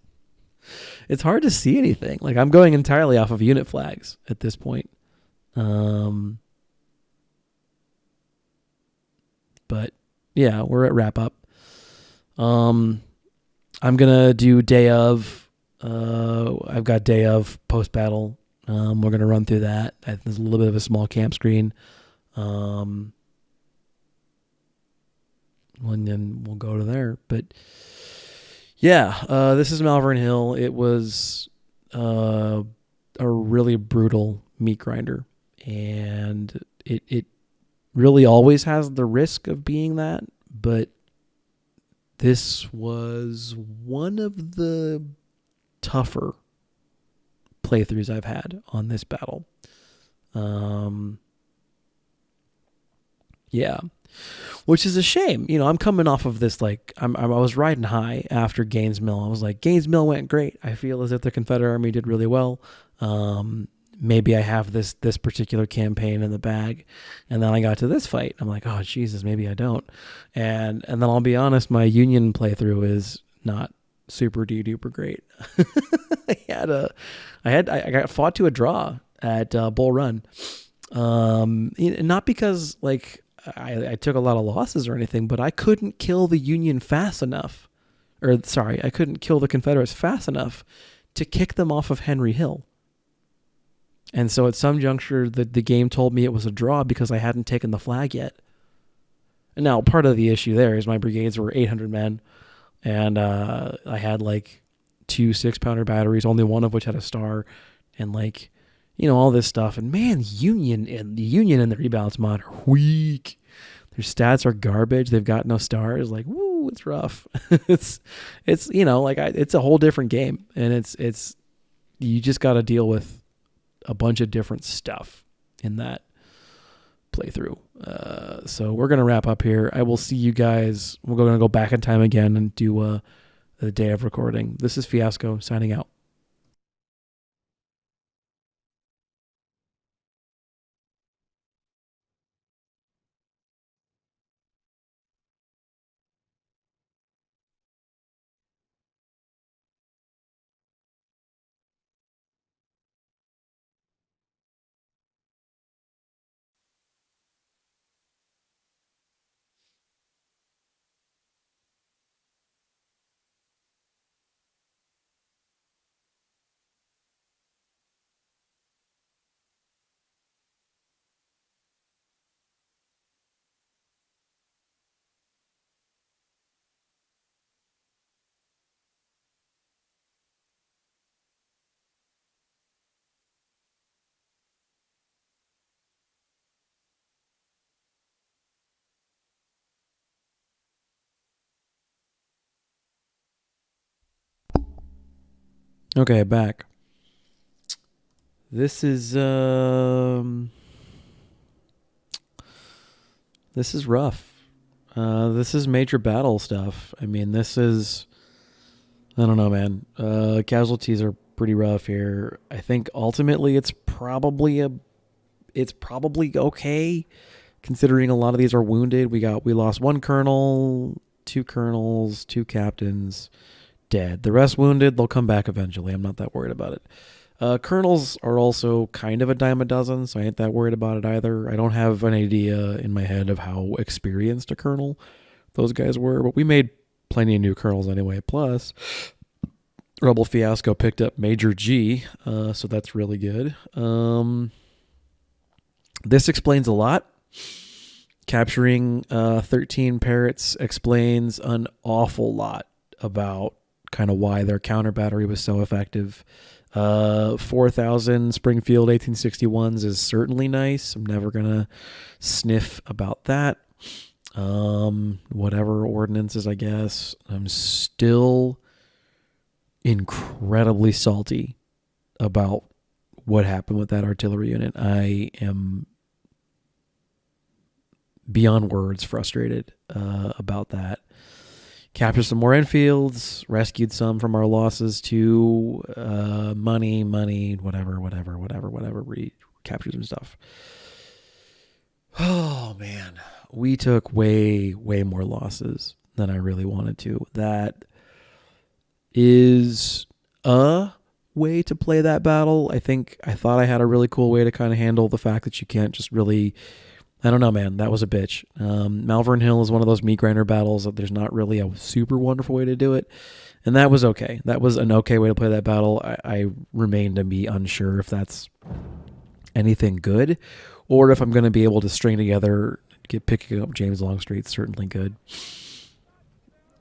It's hard to see anything. Like, I'm going entirely off of unit flags at this point. But yeah, we're at wrap up. I'm gonna do day of. I've got day of post battle. We're gonna run through that. There's a little bit of a small camp screen. And then we'll go to there. But yeah, this is Malvern Hill. It was a really brutal meat grinder, and it really always has the risk of being that, but this was one of the tougher playthroughs I've had on this battle. Yeah. Which is a shame. You know, I'm coming off of this, like, I was riding high after Gaines Mill. I was like, Gaines Mill went great. I feel as if the Confederate Army did really well. Maybe I have this particular campaign in the bag. And then I got to this fight. I'm like, oh, Jesus, maybe I don't. And then I'll be honest, my Union playthrough is not super duper great. I got fought to a draw at Bull Run. Not because, like, I took a lot of losses or anything, but I couldn't kill the Union fast enough. I couldn't kill the Confederates fast enough to kick them off of Henry Hill. And so at some juncture, the game told me it was a draw because I hadn't taken the flag yet. And now part of the issue there is my brigades were 800 men, and I had like 2 6-pounder batteries, only one of which had a star, and like, you know, all this stuff. And man, the Union and the Rebal Mod are weak. Their stats are garbage. They've got no stars. Like, woo, it's rough. it's you know, like, it's a whole different game, and it's you just got to deal with a bunch of different stuff in that playthrough. So we're gonna wrap up here. I will see you guys. We're gonna go back in time again and do the day of recording. This is Fiasco signing out. Okay, back. This is rough. This is major battle stuff. I mean, this is, I don't know, man. Casualties are pretty rough here. I think ultimately it's probably okay, considering a lot of these are wounded. We lost one colonel, two colonels, two captains, dead. The rest wounded. They'll come back eventually. I'm not that worried about it. Colonels are also kind of a dime a dozen, so I ain't that worried about it either. I don't have an idea in my head of how experienced a colonel those guys were, but we made plenty of new colonels anyway. Plus, Rebel Fiasco picked up Major G, so that's really good. This explains a lot. Capturing 13 parrots explains an awful lot about kind of why their counter battery was so effective. 4,000 Springfield 1861s is certainly nice. I'm never going to sniff about that. Whatever ordinances, I guess. I'm still incredibly salty about what happened with that artillery unit. I am beyond words frustrated about that. Captured some more Enfields, rescued some from our losses to money, whatever. Captured some stuff. Oh, man. We took way more losses than I really wanted to. That is a way to play that battle. I thought I had a really cool way to kind of handle the fact that you can't just really... I don't know, man. That was a bitch. Malvern Hill is one of those meat grinder battles that there's not really a super wonderful way to do it. And that was okay. That was an okay way to play that battle. I remain to be unsure if that's anything good or if I'm going to be able to string together, picking up James Longstreet, certainly good.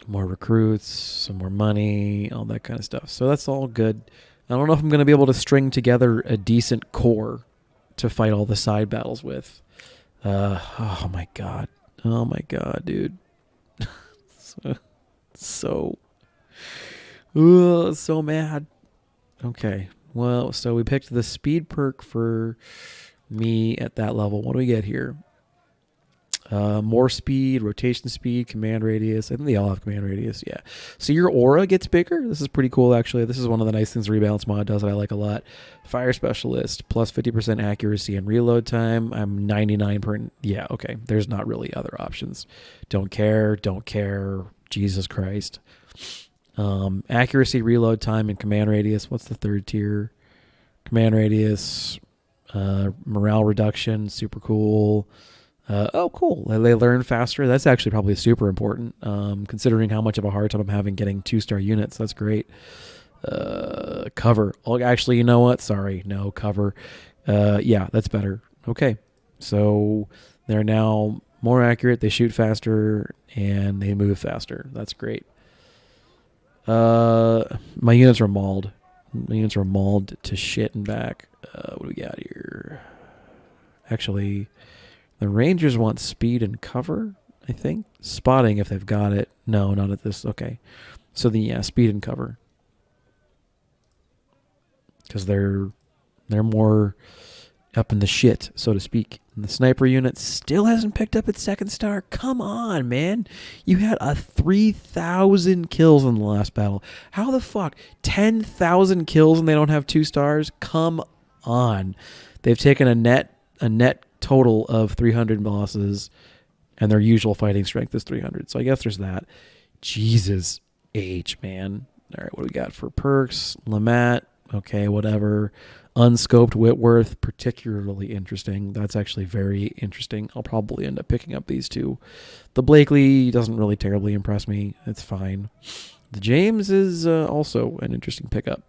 More recruits, some more money, all that kind of stuff. So that's all good. I don't know if I'm going to be able to string together a decent core to fight all the side battles with. Oh my god, dude. so mad. Okay, well, so we picked the speed perk for me at that level. What do we get here? More speed, rotation speed, command radius. I think they all have command radius. Yeah. So your aura gets bigger. This is pretty cool, actually. This is one of the nice things Rebalance Mod does that I like a lot. Fire specialist, plus 50% accuracy and reload time. I'm 99 per... Yeah, okay. There's not really other options. Don't care. Jesus Christ. Accuracy, reload time, and command radius. What's the third tier? Command radius, morale reduction, super cool. Oh, cool. They learn faster. That's actually probably super important, considering how much of a hard time I'm having getting 2-star units. That's great. Cover. Oh, actually, you know what? Sorry. No, cover. Yeah, that's better. Okay. So they're now more accurate. They shoot faster, and they move faster. That's great. My units are mauled. To shit and back. What do we got here? Actually... The Rangers want speed and cover, I think. Spotting if they've got it. No, not at this. Okay. So speed and cover. Because they're more up in the shit, so to speak. And the sniper unit still hasn't picked up its 2nd star. Come on, man. You had 3,000 kills in the last battle. How the fuck? 10,000 kills and they don't have 2 stars? Come on. They've taken a net total of 300 losses, and their usual fighting strength is 300. So I guess there's that. Jesus H, man. All right, what do we got for perks? Lamette, okay, whatever. Unscoped Whitworth, particularly interesting. That's actually very interesting. I'll probably end up picking up these two. The Blakely doesn't really terribly impress me. It's fine. The James is also an interesting pickup.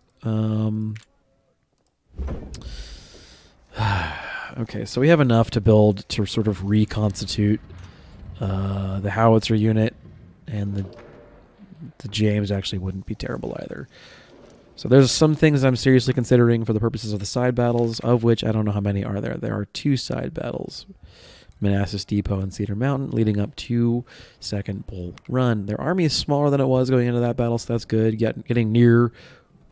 Okay, so we have enough to build to sort of reconstitute the howitzer unit, and the James actually wouldn't be terrible either. So there's some things I'm seriously considering for the purposes of the side battles, of which I don't know how many are there. There are 2 side battles, Manassas Depot and Cedar Mountain, leading up to Second Bull Run. Their army is smaller than it was going into that battle, so that's good. Getting near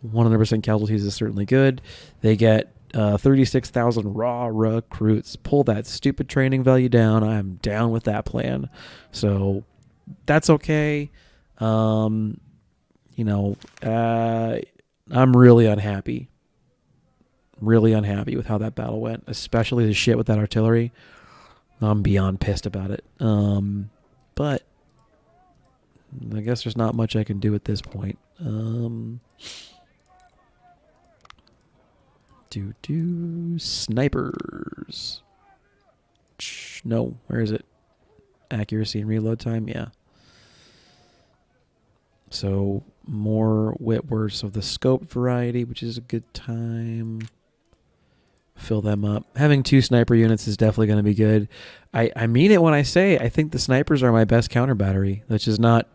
100% casualties is certainly good. They get 36,000 raw recruits. Pull that stupid training value down. I'm down with that plan. So that's okay. I'm really unhappy. Really unhappy with how that battle went, especially the shit with that artillery. I'm beyond pissed about it. But I guess there's not much I can do at this point. Snipers. No, where is it? Accuracy and reload time, yeah. So more Whitworths of the scope variety, which is a good time. Fill them up. Having 2 sniper units is definitely going to be good. I mean it when I say I think the snipers are my best counter battery, which is not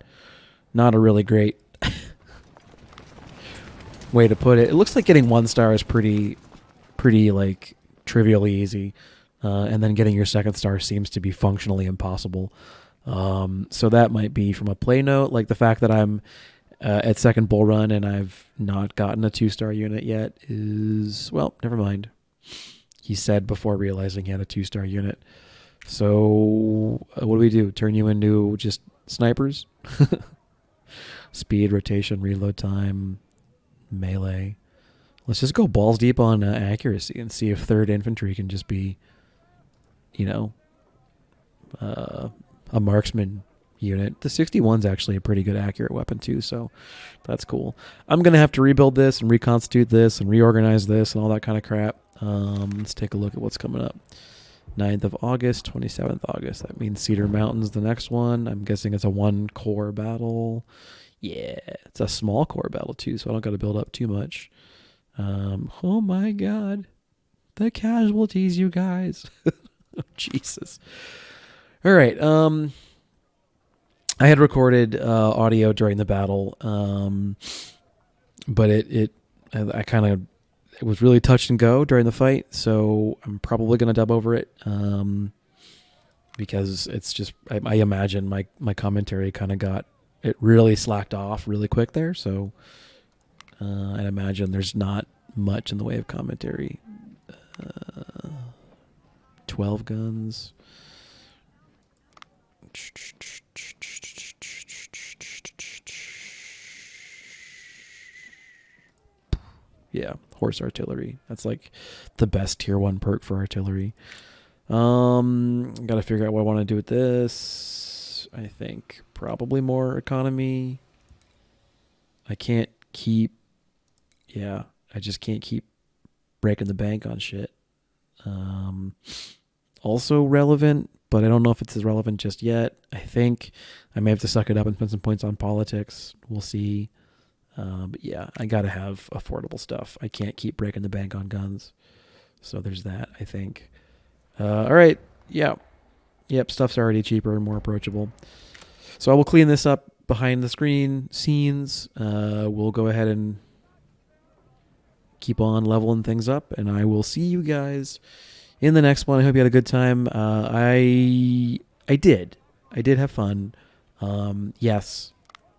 a really great way to put it. It looks like getting 1 star is pretty like trivially easy, and then getting your 2nd star seems to be functionally impossible. So that might be from a play note, like the fact that I'm at 2nd bull run and I've not gotten a 2-star unit yet is, well, never mind. He said before realizing he had a 2-star unit. So what do? Turn you into just snipers? Speed, rotation, reload time, melee. Let's just go balls deep on accuracy and see if 3rd infantry can just be, a marksman unit. The 61's actually a pretty good accurate weapon too, so that's cool. I'm going to have to rebuild this and reconstitute this and reorganize this and all that kind of crap. Let's take a look at what's coming up. 9th of August, 27th August. That means Cedar Mountain's the next one. I'm guessing it's a 1-core battle. Yeah, it's a small core battle too, so I don't got to build up too much. Oh my God. The casualties, you guys. Jesus. All right. I had recorded audio during the battle, but it was really touch and go during the fight, so I'm probably going to dub over it, because it's just, I imagine my commentary kind of got, it really slacked off really quick there, so I imagine there's not much in the way of commentary. 12 guns. Yeah, horse artillery. That's like the best tier 1 perk for artillery. Gotta figure out what I want to do with this. I think probably more economy. I just can't keep breaking the bank on shit. Also relevant, but I don't know if it's as relevant just yet. I think I may have to suck it up and spend some points on politics. We'll see. But yeah, I gotta have affordable stuff. I can't keep breaking the bank on guns. So there's that, I think. All right. Yeah. Yep, stuff's already cheaper and more approachable. So I will clean this up behind the screen scenes. We'll go ahead and keep on leveling things up, and I will see you guys in the next one. I hope you had a good time. I did have fun. Yes,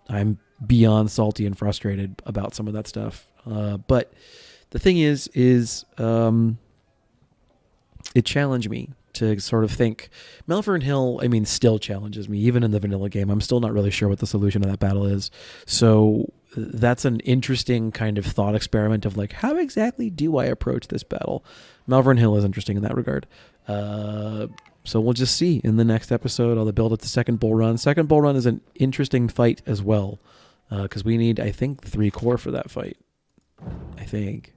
I'm beyond salty and frustrated about some of that stuff. But the thing is it challenged me to sort of think. Malvern Hill, still challenges me. Even in the vanilla game, I'm still not really sure what the solution to that battle is. So that's an interesting kind of thought experiment of like, how exactly do I approach this battle? Malvern Hill is interesting in that regard. So we'll just see in the next episode. I'll build at the 2nd bull run. 2nd bull run is an interesting fight as well, because we need, I think, 3 core for that fight. I think.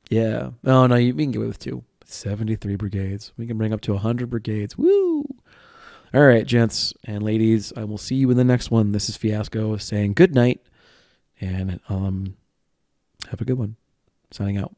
Yeah. Oh, no, we can get away with 2. 73 brigades. We can bring up to 100 brigades. Woo! All right, gents and ladies, I will see you in the next one. This is Fiasco saying good night, and have a good one. Signing out.